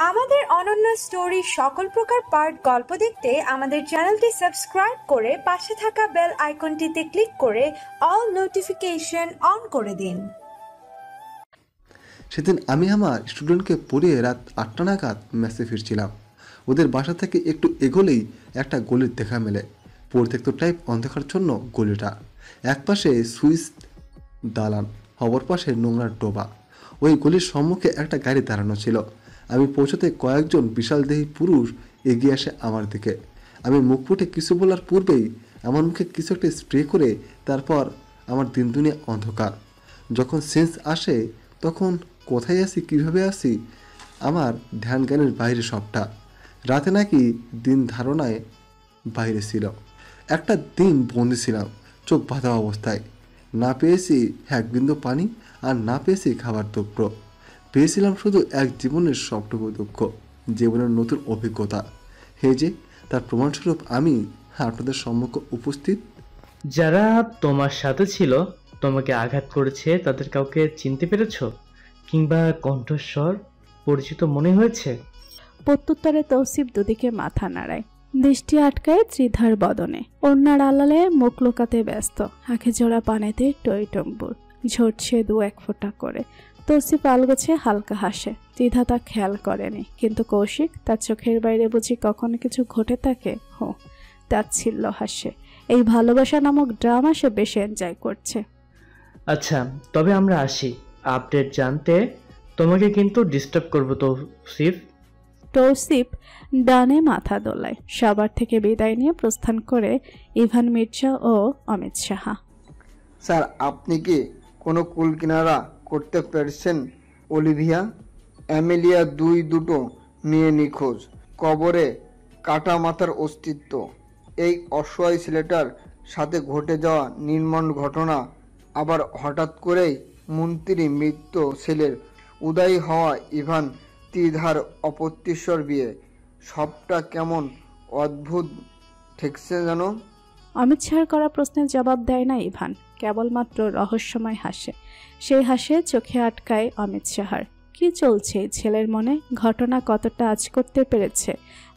আমাদের অনন্য স্টোরি সকল প্রকার পার্ট গল্প দেখতে আমাদের চ্যানেলটি সাবস্ক্রাইব করে পাশে থাকা বেল আইকনটিতে ক্লিক করে অল নোটিফিকেশন অন করে দিন। সেদিন আমি আমার স্টুডেন্টকে পড়িয়ে রাত 8টা নাগাদ মেসে ফিরছিলাম। ওদের বাসা থেকে একটু এগোলেই একটা গলির দেখা মেলে। পরিত্যক্ত টাইপ অন্ধকার জন্য গলিটা, একপাশে সুইস দালান, অপর পাশে নোংরার ডোবা। ওই গলির সম্মুখে একটা গাড়ি দাঁড়ানো ছিল। আমি পৌঁছতে কয়েকজন বিশালদেহী পুরুষ এগিয়ে আসে আমার দিকে। আমি মুখ ফুটে কিছু বলার পূর্বেই আমার মুখে কিছু একটা স্প্রে করে তারপর আমার দিন দুনিয়া অন্ধকার। যখন সেন্স আসে তখন কোথায় আসি, কীভাবে আসি, আমার ধ্যান জ্ঞানের বাইরে সবটা। রাতে নাকি দিন ধারণায় বাইরে ছিল। একটা দিন বন্দি ছিলাম, চোখ বাঁধা অবস্থায়। না পেয়েছি এক বিন্দু পানি, আর না পেয়েছি খাবার টুকরো। পেয়েছিলাম শুধু এক জীবনের সবটুকু দুঃখ, জীবনের নতুন অভিজ্ঞতা। এই যে তার প্রমাণস্বরূপ আমি আপনাদের সম্মুখে উপস্থিত। যারা তোমার সাথে ছিল, তোমাকে আঘাত করেছে, তাদের কাউকে চিনতে পেরেছো কিংবা কণ্ঠস্বর পরিচিত মনে হয়েছে? প্রত্যুত্তরে তৌসিফ দুদিকে মাথা নাড়ায়, দৃষ্টি আটকায় ত্রিধার বদনে। ওড়নার আড়ালে মুখ লুকাতে ব্যস্ত, আঁখে জোড়া পানিতে টইটম্বুর ঝরছে 2-1 ফোঁটা করে। তৌসিফ আলগোছে হালকা হাসে। ত্রিধা তা খেয়াল করেনি, কিন্তু কৌশিক তার চোখের বাইরে বুঝি কখনো কিছু ঘটে থাকে। তাচ্ছিল্য হাসে। এই ভালোবাসা নামক ড্রামা সে বেশ এনজয় করছে। আচ্ছা, তবে আমরা আসি। আপডেট জানতে তোমাকে কিন্তু ডিস্টার্ব করবো তৌসিফ। তৌসিফ ডানে মাথা দোলায়। সবার থেকে বিদায় নিয়ে প্রস্থান করে ইভান মির্জা ও অমিত সাহা। স্যার, আপনি কি কোনো কুল কিনারা করতে পেরেছেন? অলিভিয়া, অ্যামেলিয়া, দুটো মেয়ে নিখোঁজ, কবরে কাটা মাথার অস্তিত্ব। এই অসহায় ছেলেটার সাথে ঘটে যাওয়া নির্মম ঘটনা, আবার হঠাৎ করেই মন্ত্রী মৃত্যু, ছেলের উদয় হওয়া, ইভান ত্রিধার অপ্রত্যাশিত বিয়ে, সবটা কেমন অদ্ভুত ঠেকছে যেন। অমিত শাহর করা প্রশ্নের জবাব দেয় না ইভান, কেবলমাত্র রহস্যময় হাসে। সেই হাসে চোখে আটকায় অমিত শাহর। কি চলছে এই ছেলের মনে? ঘটনা কতটা আঁচ করতে পেরেছে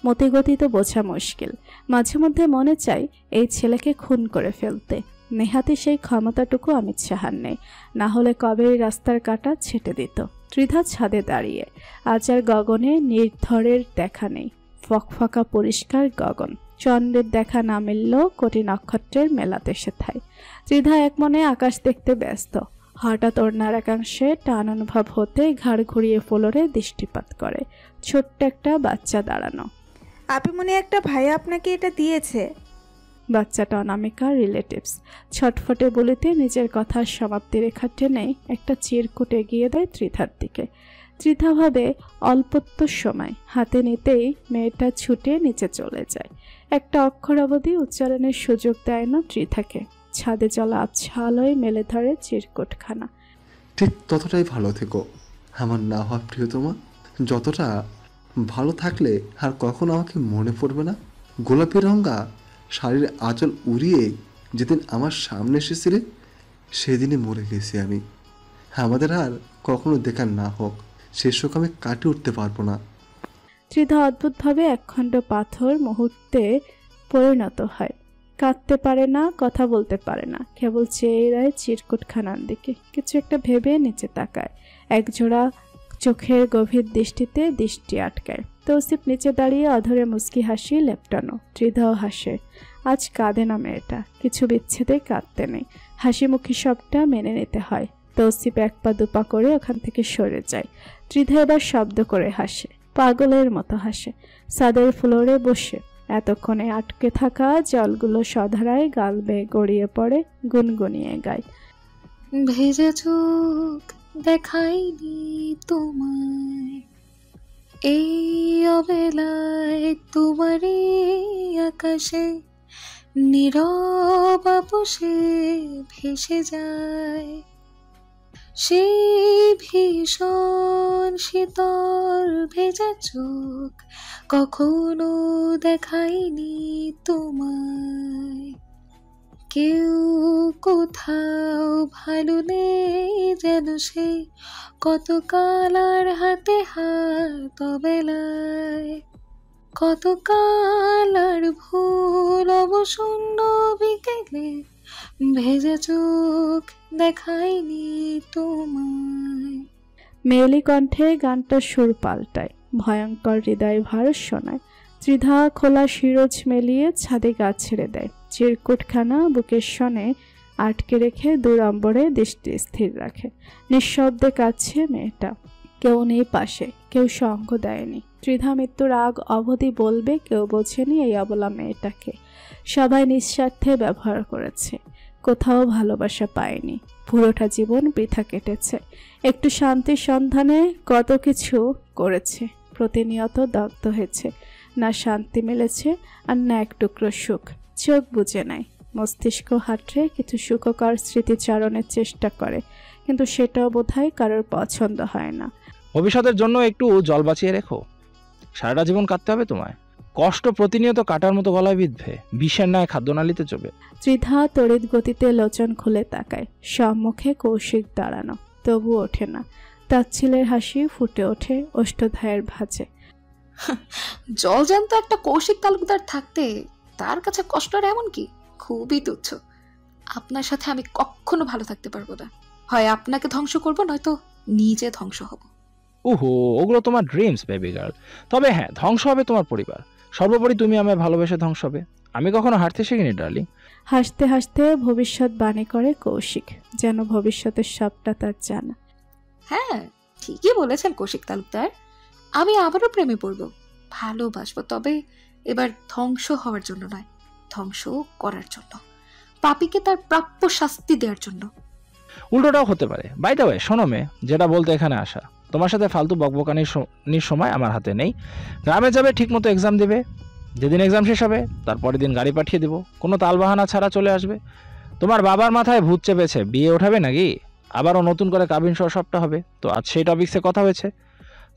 মতিগতি তো বোঝা মুশকিল। মাঝে মধ্যে মনে চাই এই ছেলেকে খুন করে ফেলতে। নেহাতি সেই ক্ষমতাটুকু অমিত শাহর নেই, না হলে কবেই রাস্তার কাঁটা ছেটে দিত। ত্রিধা ছাদে দাঁড়িয়ে। আজ আর গগনে নির্ঝরের দেখা নেই, ফকফকা পরিষ্কার গগন। চন্দ্রের দেখা না মিললেও কোটি নক্ষত্রের মেলাতে সেথায়। ত্রিধা এক মনে আকাশ দেখতে ব্যস্ত। হঠাৎ ওড়নার একাংশে টান অনুভব হতে ঘাড় ঘুরিয়ে ফ্লোরে দৃষ্টিপাত করে। ছোট্ট একটা বাচ্চা দাঁড়ানো। আপনি মনে একটা ভাই আপনাকে এটা দিয়েছে। বাচ্চাটা অনামিকার রিলেটিভস। ছটফটে বলিতে নিজের কথার সমাপ্তি রেখা টেনে একটা চিরকুট এগিয়ে দেয় ত্রিধার দিকে। ত্রিধা ভাবে অল্পত্ব সময়, হাতে নিতেই মেয়েটা ছুটে নিচে চলে যায়। একটা অক্ষর অবধি উচ্চারণের সুযোগ দেয় না ত্রিধাকে। ছাদে চলা আবছা আলোয় মেলে ধরে চিরকুটখানা। ঠিক ততটাই ভালো থেকো আমার না হওয়া প্রিয়তমা। যতটা ভালো থাকলে আর কখনো আমাকে মনে পড়বে না। গোলাপি রঙা শাড়ির আঁচল উড়িয়ে যেদিন আমার সামনে এসেছিলে, সেদিনই মরে গেছি আমি। আমাদের আর কখনো দেখা না হোক, সে শোক আমি কাটিয়ে উঠতে পারবো না। ত্রিধা অদ্ভুতভাবে একখণ্ড পাথর মুহূর্তে পরিণত হয়। কাঁদতে পারে না, কথা বলতে পারে না, কেবল চেয়ে রয় চিরকুটখানার দিকে। কিছু একটা ভেবে নিচে তাকায়। একজোড়া চোখের গভীর দৃষ্টিতে দৃষ্টি আটকায়। তৌসিফ নিচে দাঁড়িয়ে অধরে মুচকি হাসি লেপটানো। ত্রিধাও হাসে। আজ কাঁদে না মেয়েটা, কিছু বিচ্ছেদে কাঁদতে নেই। হাসি মুখী সবটা মেনে নিতে হয়। তৌসিফ 1 পা 2 পা করে ওখান থেকে সরে যায়। ত্রিধা এবার শব্দ করে হাসে, পাগলের মতো হাসে। ছাদের ফ্লোরে বসে এতক্ষণে আটকে থাকা জলগুলো সধারায় গাল বেয়ে গড়িয়ে পড়ে, গুনগুনিয়ে গায়। ভেজে চোখ দেখাইনি তোমায়, এই অবেলায় তোমারই আকাশে নীরব আপোষে ভেসে যায় সেই ভীষণ শীতল ভেজা চোখ, কখনো দেখাইনি তোমায়। কেউ কোথাও ভালো নেই যেন সে কত কালার হাতে হাত বেলায়, কত কালার ভুল অবসন্ন বিকেলে ভেজা চোখ দেখায়নি তোমায়। মেয়েলি কণ্ঠে গানটা সুর পাল্টায়, ভয়ঙ্কর হৃদয় ভার শোনায়। ত্রিধা খোলা শিরোজ মেলিয়ে ছাদে গাছ ছেড়ে দেয়, চিরকুটখানা বুকের সনে আটকে রেখে দূর অম্বরে দৃষ্টি স্থির রাখে। নিঃশব্দে কাঁদছে মেয়েটা, কেউ নেই পাশে, কেউ সঙ্গ দেয়নি। ত্রিধা মৃত্যুর আগ অবধি বলবে কেউ বোঝেনি এই অবলা মেয়েটাকে, সবাই নিঃস্বার্থে ব্যবহার করেছে, কোথাও ভালোবাসা পায়নি, পুরোটা জীবন বৃথা কেটেছে। একটু শান্তির সন্ধানে কত কিছু করেছে, প্রতিনিয়ত দগ্ধ হয়েছে, না শান্তি মিলেছে আর না এক টুকরো সুখ। চোখ বুঝে নেয়, মস্তিষ্ক হাতড়ে কিছু সুখকর স্মৃতিচারণের চেষ্টা করে, কিন্তু সেটাও বোধহয় কারোর পছন্দ হয় না। ভবিষ্যতের জন্য একটু জল বাঁচিয়ে রেখো, সারাটা জীবন কাটতে হবে তোমায়। কষ্ট প্রতিনিয়ত কাটার মতো গলায় বিঁধবে, বিষের ন্যায় খাদ্যনালীতে চবে। ত্রিধা তড়িৎ গতিতে লোচন খুলে তাকায়, সম্মুখে কৌশিক দাঁড়ানো, তবু ওঠে না। তাচ্ছিলের হাসি ফুটে ওঠে ওষ্ঠধায়ের ভাঁজে। জলজ্যান্ত একটা কৌশিক তালুকদার থাকতে তার কাছে কষ্টটা এমন কি? খুবই তুচ্ছ। আপনার সাথে আমি কখনো ভালো থাকতে পারবো না, হয় আপনাকে ধ্বংস করবো, নয়তো নিজে ধ্বংস হব। ওহো, ওগুলো তোমার ড্রিমস বেবি গার্ল। তবে হ্যাঁ, ধ্বংস হবে তোমার পরিবার, সর্বোপরি তুমি আমায় ভালোবেসে ধ্বংস হবে। আমি কখনো হারতে শিখিনি ডার্লিং। হাসতে হাসতে ভবিষ্যৎ বাণী করে কৌশিক, যেন ভবিষ্যতের সবটা তার জানা। হ্যাঁ, ঠিকই বলেছেন কৌশিক তালুকদার, আমি আবারও প্রেমে পড়বো, ভালোবাসবো, তবে এবার ধ্বংস হওয়ার জন্য নয়, ধ্বংস করার জন্য, পাপীকে তার প্রাপ্য শাস্তি দেওয়ার জন্য। উল্টোটাও হতে পারে। বাই দ্য ওয়ে, শোনো মেয়ে, যেটা বলতে এখানে আসা, তোমার সাথে ফালতু বকবকানির সময় আমার হাতে নেই। গ্রামে যাবে, ঠিকমতো এক্সাম দিবে, যেদিন এক্সাম শেষ হবে তার পরের দিন গাড়ি পাঠিয়ে দেবো, কোনো তালবাহানা ছাড়া চলে আসবে। তোমার বাবার মাথায় ভূত চেপেছে, বিয়ে ওঠাবে নাকি? আবারও নতুন করে কাবিন সহ সবটা হবে। তো আজ সেই টপিক্সে কথা হয়েছে।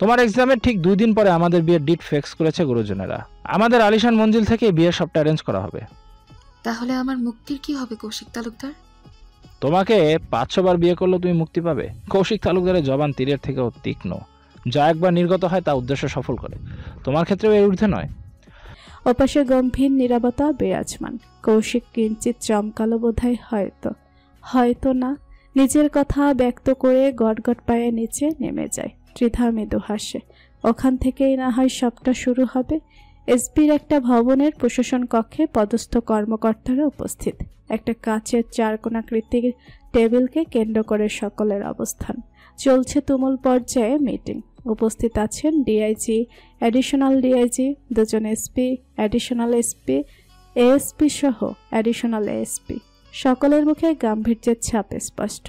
তোমার এক্সামের ঠিক 2 দিন পরে আমাদের বিয়ের ডেট ফিক্স করেছে গুরুজনেরা। আমাদের আলিশান মঞ্জিল থেকে বিয়ের সবটা অ্যারেঞ্জ করা হবে। তাহলে আমার মুক্তির কি হবে কৌশিক তালুকদার? তোমাকে 500 বার বিয়ে করলেও তুমি মুক্তি পাবে। কৌশিক তালুকদারের জবান তীরের থেকেও তীক্ষ্ণ, যা একবার নির্গত হয় তা উদ্দেশ্য সফল করে। তোমার ক্ষেত্রেও এর ঊর্ধ্বে নয়। ওপাশে গম্ভীর নীরবতা বিরাজমান। কৌশিক কিঞ্চিত চমকালো বোধহয়, হয়তো না। নিজের কথা ব্যক্ত করে গটগট পায়ে নিচে নেমে যায়। ত্রিধা মৃদু হাসে, ওখান থেকেই না হয় সবটা শুরু হবে। এসপির একটা ভবনের প্রশাসন কক্ষে পদস্থ কর্মকর্তারা উপস্থিত। একটা কাচের চারকোণাকৃতির টেবিলকে কেন্দ্র করে সকলের অবস্থান। চলছে তুমুল পর্যায়ে মিটিং। উপস্থিত আছেন ডিআইজি, অ্যাডিশনাল ডিআইজি, 2জন এসপি, অ্যাডিশনাল এসপি, এএসপি সহ অ্যাডিশনাল এএসপি। সকলের মুখে গাম্ভীর্যের ছাপ স্পষ্ট।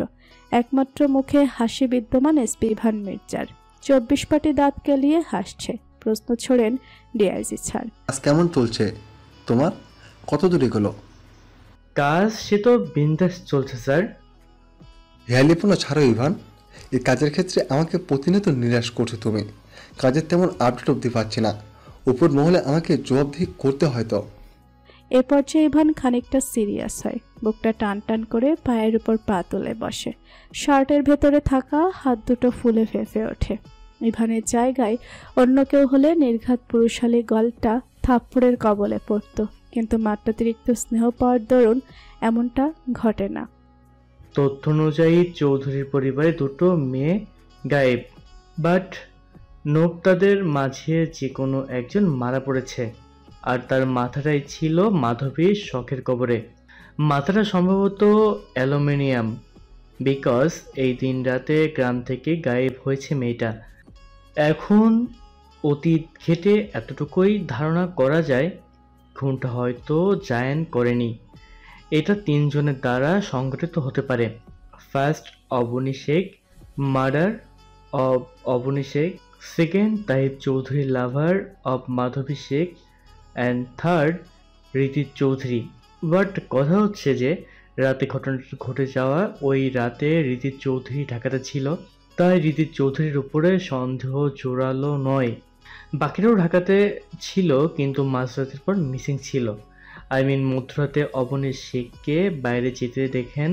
একমাত্র মুখে হাসি বিদ্যমান এসপি ইভান মির্জার। 24 পাটি দাঁত কেলিয়ে হাসছে। প্রশ্ন ছোড়েন ডিআইজি স্যার। কাজ কেমন চলছে তোমার? কত দূরে গেলো কাজ? সে তো বিন্দাস চলছে স্যার। হেয়ালিপনা ছাড়ো ইভান, এই কাজের ক্ষেত্রে আমাকে প্রতিনিয়ত নিরাশ করছো তুমি। কাজের তেমন আপডেট অবধি পাচ্ছি না, উপর মহলে আমাকে জবাবদিহি করতে হয়তো। এ পর্যায়ে ইভান খানিকটা সিরিয়াস হয়, বুকটা টান টান করে পায়ের উপর পা তুলে বসে। শার্টের ভেতরে থাকা হাত দুটো ফুলে ফেঁপে ওঠে। ইভানের জায়গায় অন্য কেউ হলে নির্ঘাত পুরুষালী গলটা থাপ্পড়ের কবলে পড়ত, কিন্তু মাত্রাতিরিক্ত স্নেহ পাওয়ার দরুন এমনটা ঘটে না। তথ্য অনুযায়ী চৌধুরীর পরিবারে 2টো মেয়ে গায়েব, বাট নোপ তাদের মাঝে যে কোনো একজন মারা পড়েছে, আর তার মাথাটাই ছিল মাধবীর শখের কবরে। মাথাটা সম্ভবত অ্যালুমিনিয়াম, বিকজ এই দিন রাতে গ্রাম থেকে গায়েব হয়েছে মেয়েটা। এখন অতীত ঘেটে এতটুকুই ধারণা করা যায়, খুনটা হয়তো জায়ান করেনি। এটা 3 জনের দ্বারা সংঘটিত হতে পারে। First, Abani Sheikh, murder of Abani Sheikh. Second, Tahib Chowdhury, lover of Madhabi Sheikh. And third, Ritik Chowdhury. But কথা হচ্ছে যে রাতে ঘটনাটা ঘটে যাওয়া ওই রাতে ঋতিক চৌধুরী ঢাকাতে ছিল, তাই ঋতিক চৌধুরীর উপরে সন্দেহ জোরালো নয়। বাকিরাও ঢাকাতে ছিল, কিন্তু মাঝরাতের পর মিসিং ছিল। মধ্যরাতে অবনীর শেখকে বাইরে যেতে দেখেন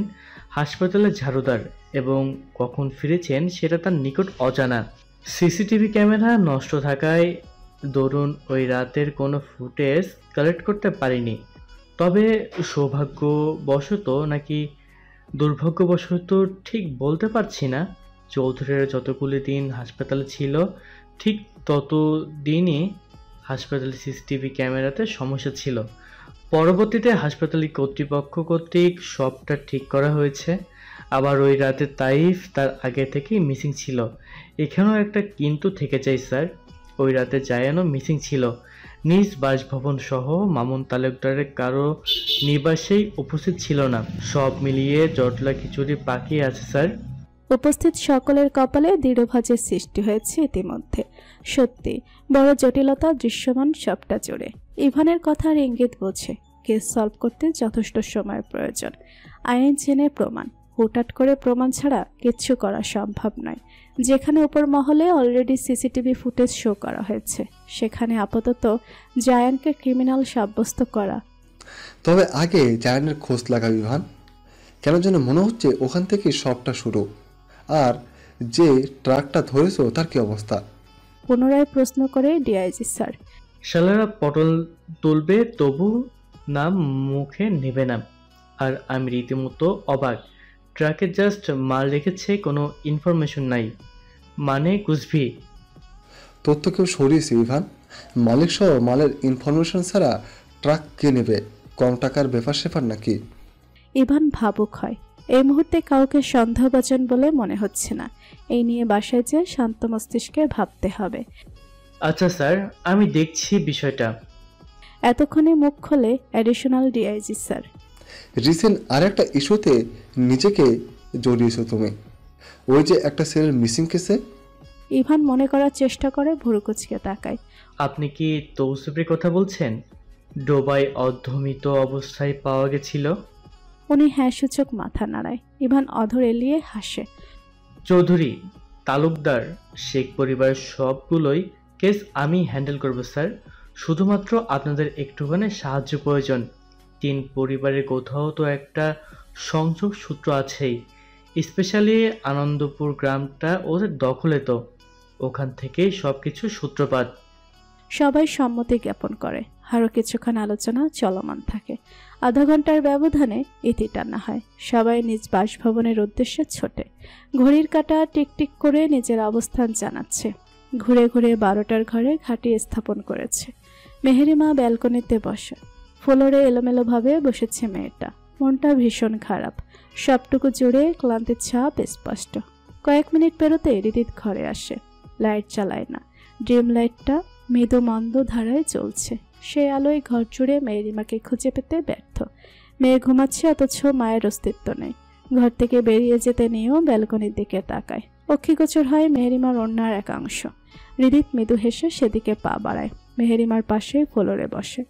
হাসপাতালের ঝাড়ুদার, এবং কখন ফিরেছেন সেটা তার নিকট অজানা। সিসিটিভি ক্যামেরা নষ্ট থাকায় দরুন ওই রাতের কোনো ফুটেজ কালেক্ট করতে পারিনি। তবে সৌভাগ্যবশত নাকি দুর্ভাগ্যবশত ঠিক বলতে পারছি না, চৌধুরীরা যতগুলি দিন হাসপাতালে ছিল ঠিক তত দিনই হাসপাতালের সিসিটিভি ক্যামেরাতে সমস্যা ছিল। পরবর্তীতে হাসপাতালের কর্তৃপক্ষ কর্তৃক সবটা ঠিক করা হয়েছে। আবার ওই রাতে তাইফ তার আগে থেকেই মিসিং ছিল। এখানেও একটা কিন্তু থেকে যায় স্যার, ওই রাতে জায়ানও মিসিং ছিল। নিজ বাসভবন সহ মামুন তালুকদারের কারো নিবাসেই উপস্থিত ছিল না। সব মিলিয়ে জটলা খিচুড়ি পাকিয়ে আছে স্যার। উপস্থিত সকলের কপালে দৃঢ়ভাজের সৃষ্টি হয়েছে ইতিমধ্যে। সত্যি বড় জটিলতা দৃশ্যমান সবটা জুড়ে। ইভানের কথার ইঙ্গিত বোঝে কেস সলভ করতে যথেষ্ট সময়ের প্রয়োজন। আইন জেনে প্রমাণ, হুটহাট করে প্রমাণ ছাড়া কিচ্ছু করা সম্ভব নয়। যেখানে উপর মহলে অলরেডি সিসিটিভি ফুটেজ শো করা হয়েছে, সেখানে আপাতত জায়ানকে ক্রিমিনাল সাব্যস্ত করা। তবে আগে জায়ানের খোঁজ লাগা ইভান, কেন যেন মনে হচ্ছে ওখান থেকে সবটা শুরু। আর যে ট্রাকটা ধরেছো তার কি অবস্থা? পুনরায় প্রশ্ন করে ডিআইজি স্যার। শালারা পটল তুলবে তবু নাম মুখে নেবে না। আর আমি রীতিমতো অবাক, ট্রাকে জাস্ট মাল রেখেছে, কোনো ইনফরমেশন নাই। মানে কুছভি তোর তো কেউ সরিয়েছে ইভান। মালিক সহ মালের ইনফরমেশন ছাড়া ট্রাক কে নেবে? কম টাকার ব্যাপার স্যাপার নাকি? ইভান ভাবুক হয়। এই মুহূর্তে কাউকে সন্দেহভাজন বলে মনে হচ্ছে না। এই নিয়ে বাসায় যেয়ে শান্ত মস্তিষ্কে ভাবতে হবে। আচ্ছা স্যার, আমি দেখছি বিষয়টা। এতক্ষণে মুখ খোলে অ্যাডিশনাল ডিআইজি স্যার। রিসেন্ট আরেকটা ইস্যুতে নিজেকে জড়িয়েছো তুমি, ওই যে একটা সেলের মিসিং কেসে। ইভান মনে করার চেষ্টা করে, ভুরুকুচকে তাকায়। আপনি কি তৌসিফের কথা বলছেন? ডোবায় অর্ধমিত অবস্থায় পাওয়া গেছিল। উনি হ্যাঁ সূচক মাথা নাড়ায়। ইভান অধর এলিয়ে হাসে। চৌধুরী, তালুকদার, শেখ পরিবারের সবগুলোই কেস আমি হ্যান্ডেল করব স্যার। শুধুমাত্র আপনাদের একটুখানি সাহায্য প্রয়োজন। 3 পরিবারের কোথাও তো একটা সংযোগ সূত্র আছেই। স্পেশালি আনন্দপুর গ্রামটা ওদের দখলে, তো ওখান থেকেই সবকিছু সূত্রপাত। সবাই সম্মতি জ্ঞাপন করে। আরও কিছুক্ষণ আলোচনা চলমান থাকে। আধা ঘন্টার ব্যবধানে ইতি টানা হয়। সবাই নিজ বাসভবনের উদ্দেশ্যে ছোটে। ঘড়ির কাঁটা টিকটিক করে নিজের অবস্থান জানাচ্ছে। ঘুরে ঘুরে 12টার ঘরে ঘাঁটি স্থাপন করেছে। মেহেরিমা ব্যালকনিতে বসে। ফ্লোরে এলোমেলোভাবে বসেছে মেয়েটা। মনটা ভীষণ খারাপ। সবটুকু জুড়ে ক্লান্তির ছাপ স্পষ্ট। কয়েক মিনিট পেরোতে রিদিত ঘরে আসে। লাইট চালায় না। ড্রিম লাইটটা মৃদু মন্দ ধারায় চলছে। সে আলোয় ঘর জুড়ে মেহেরিমাকে খুঁজে পেতে ব্যর্থ। মেয়ে ঘুমাচ্ছে, অথচ মায়ের অস্তিত্ব নেই। ঘর থেকে বেরিয়ে যেতে নিয়েও ব্যালকনির দিকে তাকায়। অক্ষিগোচর হয় মেহেরিমার অন্যার একাংশ। রিদিত মৃদু হেসে সেদিকে পা বাড়ায়। মেহেরিমার পাশে ফ্লোরে বসে।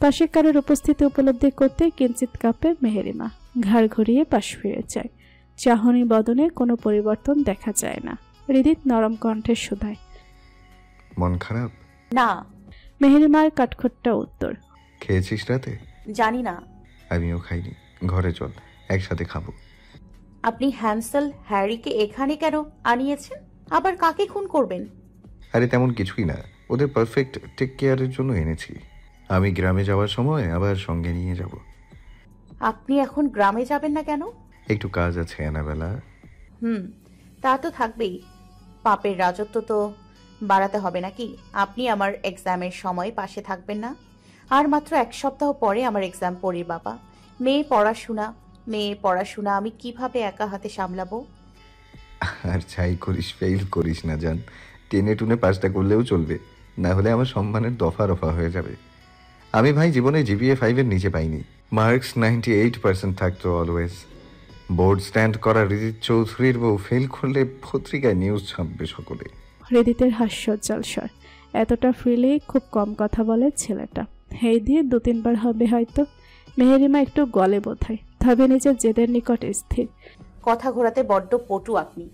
পাশে কারোর উপস্থিতি উপলব্ধি করতে কিঞ্চিত কাঁপে মেহেরিমা। ঘাড় ঘুরিয়ে পাশ ফিরে যায়। চাহনি বদনে কোনো পরিবর্তন দেখা যায় না। রিদিত নরম কণ্ঠে শুধায়, মন খারাপ? না। মেহেরিমার কাঠখোট্টা উত্তর, খেয়েছিস রাতে? জানি না। আমিও খাইনি। ঘরে চল, একসাথে খাবো। আপনি হ্যান্সেল হ্যারিকে এখানে কেন আনিয়েছেন? আবার কাকে খুন করবেন? আরে তেমন কিছুই না, ওদের পারফেক্ট টেক কেয়ারের জন্য এনেছি। আমি গ্রামে যাওয়ার সময় আবার সঙ্গে নিয়ে যাব। আপনি এখন গ্রামে যাবেন না কেন? একটু কাজ আছে অ্যানাবেলা। তা তো থাকবেই। পাপের রাজত্ব তো বাড়াতে হবে নাকি? আপনি আমার এক্সামের সময় পাশে থাকবেন না? আর মাত্র 1 সপ্তাহ পরে আমার এক্সাম পড়ি বাবা। মেয়ে পড়াশোনা আমি কিভাবে একা হাতে সামলাবো? আর যাই করিস ফেইল করিস না জান। টেনে টুনে পাসটা করলেও চলবে, না হলে আমার সম্মানের দফা রফা হয়ে যাবে। আমি ভাই জীবনে জিপিএ 5-এর নিচে পাইনি। মার্কস 98% থাকতো অলওয়েজ। বোর্ড স্ট্যান্ড করা রিদিত চৌধুরীর বউ ফেল করলে পত্রিকায় নিউজ ছাপবে সকলে। রিদিতের হাস্যোজ্জ্বল স্বর। এতটা ফ্রিলি খুব কম কথা বলে ছেলেটা। এই দিয়ে 2-3 বার হবে হয়তো। মেহেরিমা একটু গলে বোধহয়, তবে নিজের জেদের নিকট স্থির। কথা ঘোরাতে বড্ড পটু আপনি।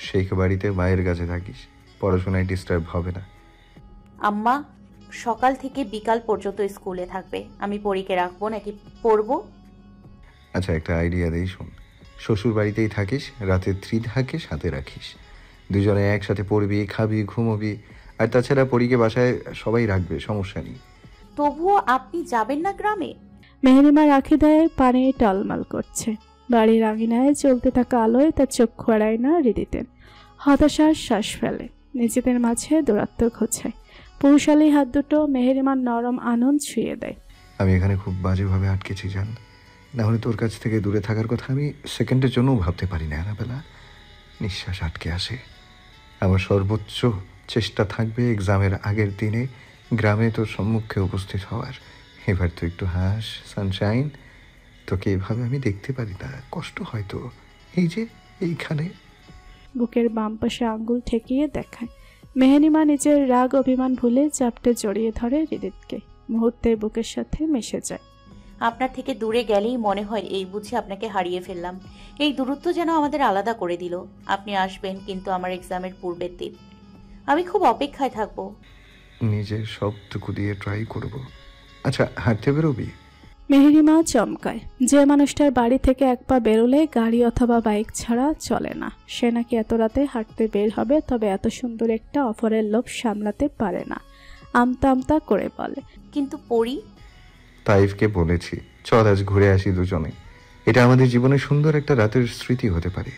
শেখ বাড়িতে মায়ের কাছে থাকিস, পড়াশোনায় ডিস্টার্ব হবে না। আম্মা সকাল থেকে বিকাল পর্যন্ত স্কুলে থাকবে। আমি পরীকে রাখবো নাকি পড়বো? আচ্ছা, একটা আইডিয়া দেই, শোন। শ্বশুর বাড়িতেই থাকিস, রাতে ত্রিধাকে সাথে রাখিস, দুজনে একসাথে পড়বি, খাবি, ঘুমোবি। আর তাছাড়া পরীকে বাসায় সবাই রাখবে, সমস্যা নেই। তবুও আপনি যাবেন না গ্রামে? মেহেরিমা রাখি দেয়, পানি টলমল করছে। বাড়ির আঙিনায় চলতে থাকা আলোয় তার চক্ষু এড়ায় না হৃদিতের। হতাশার শ্বাস ফেলে, নিজেদের মাঝে দূরত্ব ঘোচায়। পুরুষালী হাত দুটো মেহেরিমার নরম আনন্দ ছুঁয়ে দেয়। আমি এখানে খুব বাজেভাবে আটকেছি জান, না হলে তোর কাছ থেকে দূরে থাকার কথা আমি সেকেন্ডের জন্যও ভাবতে পারি না। অ্যানাবেলা, নিঃশ্বাস আটকে আসে। আমার সর্বোচ্চ চেষ্টা থাকবে এক্সামের আগের দিনে গ্রামে তোর সম্মুখে উপস্থিত হওয়ার। এবার তো একটু হাস সানশাইন, তোকে এভাবে আমি দেখতে পারি না, কষ্ট হয়তো। এই যে এইখানে। বুকের বাম পাশে আঙ্গুল ঠেকিয়ে দেখায়। মেহেরিমা নিজের রাগ অভিমান ভুলে চাপটে জড়িয়ে ধরে হৃদিতকে। মুহূর্তে বুকের সাথে মিশে যায়। আপনার থেকে দূরে গেলেই মনে হয় এই বুঝি আপনাকে হারিয়ে ফেললাম। এই দূরত্ব যেন আমাদের আলাদা করে দিল। আপনি আসবেন কিন্তু আমার এক্সামের পূর্বের দিন। আমি খুব অপেক্ষায় থাকবো। নিজের সবটুকু দিয়ে ট্রাই করব। আচ্ছা, হাঁটতে বেরোবি? মেহেরিমা চমকায়। যে মানুষটার বাড়ি থেকে এক পা বেরোলে গাড়ি অথবা বাইক ছাড়া চলে না, সে নাকি এত রাতে হাঁটতে বের হবে, তবে এত সুন্দর একটা অফারের লোভ সামলাতে পারে না। আমতা আমতা করে বলে, কিন্তু পড়ি। তাইফকে বলেছি, চল আজ ঘুরে আসি দুজনে। এটা আমাদের জীবনে সুন্দর একটা রাতের স্মৃতি হতে পারে।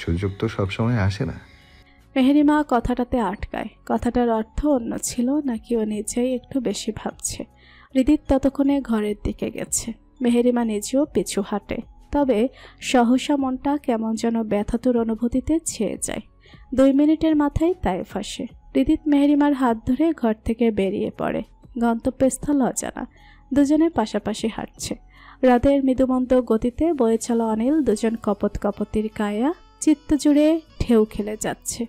সুযোগ তো সবসময় আসে না। মেহেরিমা কথাটাতে আটকায়। কথাটার অর্থ অন্য ছিল, নাকি ও নিজেই একটু বেশি ভাবছে। হৃদিত ততক্ষণে ঘরের দিকে গেছে। মেহেরিমা নিজেও পিছু হাঁটে, তবে সহসা মনটা কেমন যেন ব্যথাতুর অনুভূতিতে ছেয়ে যায়। 2 মিনিটের মাথায় তাইফ আসে। হৃদিত মেহেরিমার হাত ধরে ঘর থেকে বেরিয়ে পড়ে। গন্তব্যস্থল অজানা। দুজনে পাশাপাশি হাঁটছে। রাতের মৃদুমন্দ গতিতে বয়ে চলা অনিল দুজন কপত কপতির কায়া চিত্ত জুড়ে ঢেউ খেলে যাচ্ছে।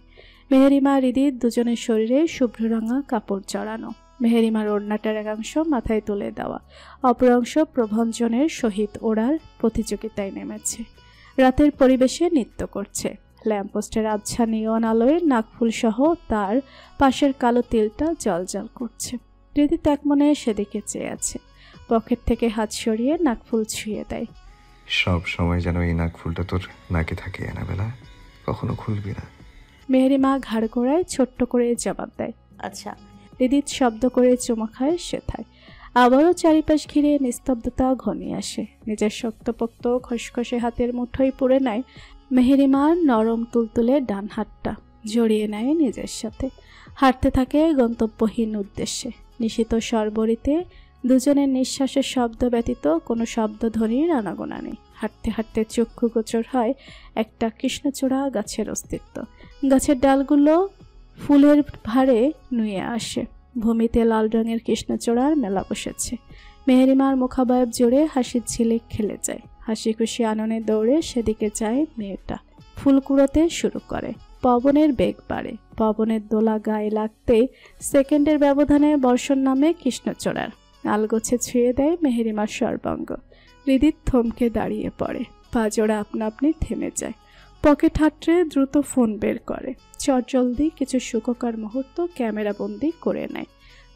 মেহেরিমা হৃদিত দুজনের শরীরে শুভ্ররঙা কাপড় জড়ানো। মেহেরিমার ওড়নাটার একাংশ মাথায় তুলে দেওয়া, অপর অংশ প্রভঞ্জনের সহিত ওড়ার প্রতিযোগিতায় নেমেছে। রাতের পরিবেশে নৃত্য করছে। ল্যাম্পপোস্টের আবছা নিয়ন আলোয় নাকফুল সহ তার পাশের কালো তিলটা জ্বলজ্বল করছে। হৃদিত এক মনে সেদিকে চেয়ে আছে। পকেট থেকে হাত সরিয়ে নাকফুল ছুঁয়ে দেয়। সব সময় যেন এই নাকফুলটা তোর নাকে থাকে অ্যানাবেলা, কখনো খুলবি না। মেহেরিমা ঘাড় ঘোরায় ছোট্ট করে জবাব দেয়, আচ্ছা। হৃদিত শব্দ করে চুমা খায় সেথায়। আবারও চারিপাশ ঘিরে নিস্তব্ধতা ঘনিয়ে আসে। নিজের শক্তপোক্ত খসখসে হাতের মুঠোয় পুড়ে নেয় মেহেরিমার নরম তুলতুলে ডান হাতটা, জড়িয়ে নেয় নিজের সাথে। হাঁটতে থাকে গন্তব্যহীন উদ্দেশ্যে। নিশিত সরবরিতে দুজনের নিঃশ্বাসের শব্দ ব্যতীত কোনো শব্দধ্বনির আনাগোনা নেই। হাঁটতে হাঁটতে চক্ষু গোচর হয় একটা কৃষ্ণচূড়া গাছের অস্তিত্ব। গাছের ডালগুলো ফুলের ভারে নুয়ে আসে। ভূমিতে লাল রঙের কৃষ্ণচূড়ার মেলা বসেছে। মেহেরিমার মুখাবয়ব জুড়ে হাসির ঝিলিক খেলে যায়। হাসি খুশি আননে দৌড়ে সেদিকে যায় মেয়েটা। ফুল কুড়োতে শুরু করে। পবনের বেগ বাড়ে। পবনের দোলা গায়ে লাগতেই সেকেন্ডের ব্যবধানে বর্ষণ নামে কৃষ্ণচূড়ার আলগোছে ছুঁয়ে দেয় মেহেরিমার সর্বাঙ্গ। হৃদিত থমকে দাঁড়িয়ে পড়ে। পা জোড়া আপনা আপনি থেমে যায়। পকেট হাতড়ে দ্রুত ফোন বের করে। চটজলদি কিছু সুখকর মুহূর্ত ক্যামেরাবন্দি করে নেয়।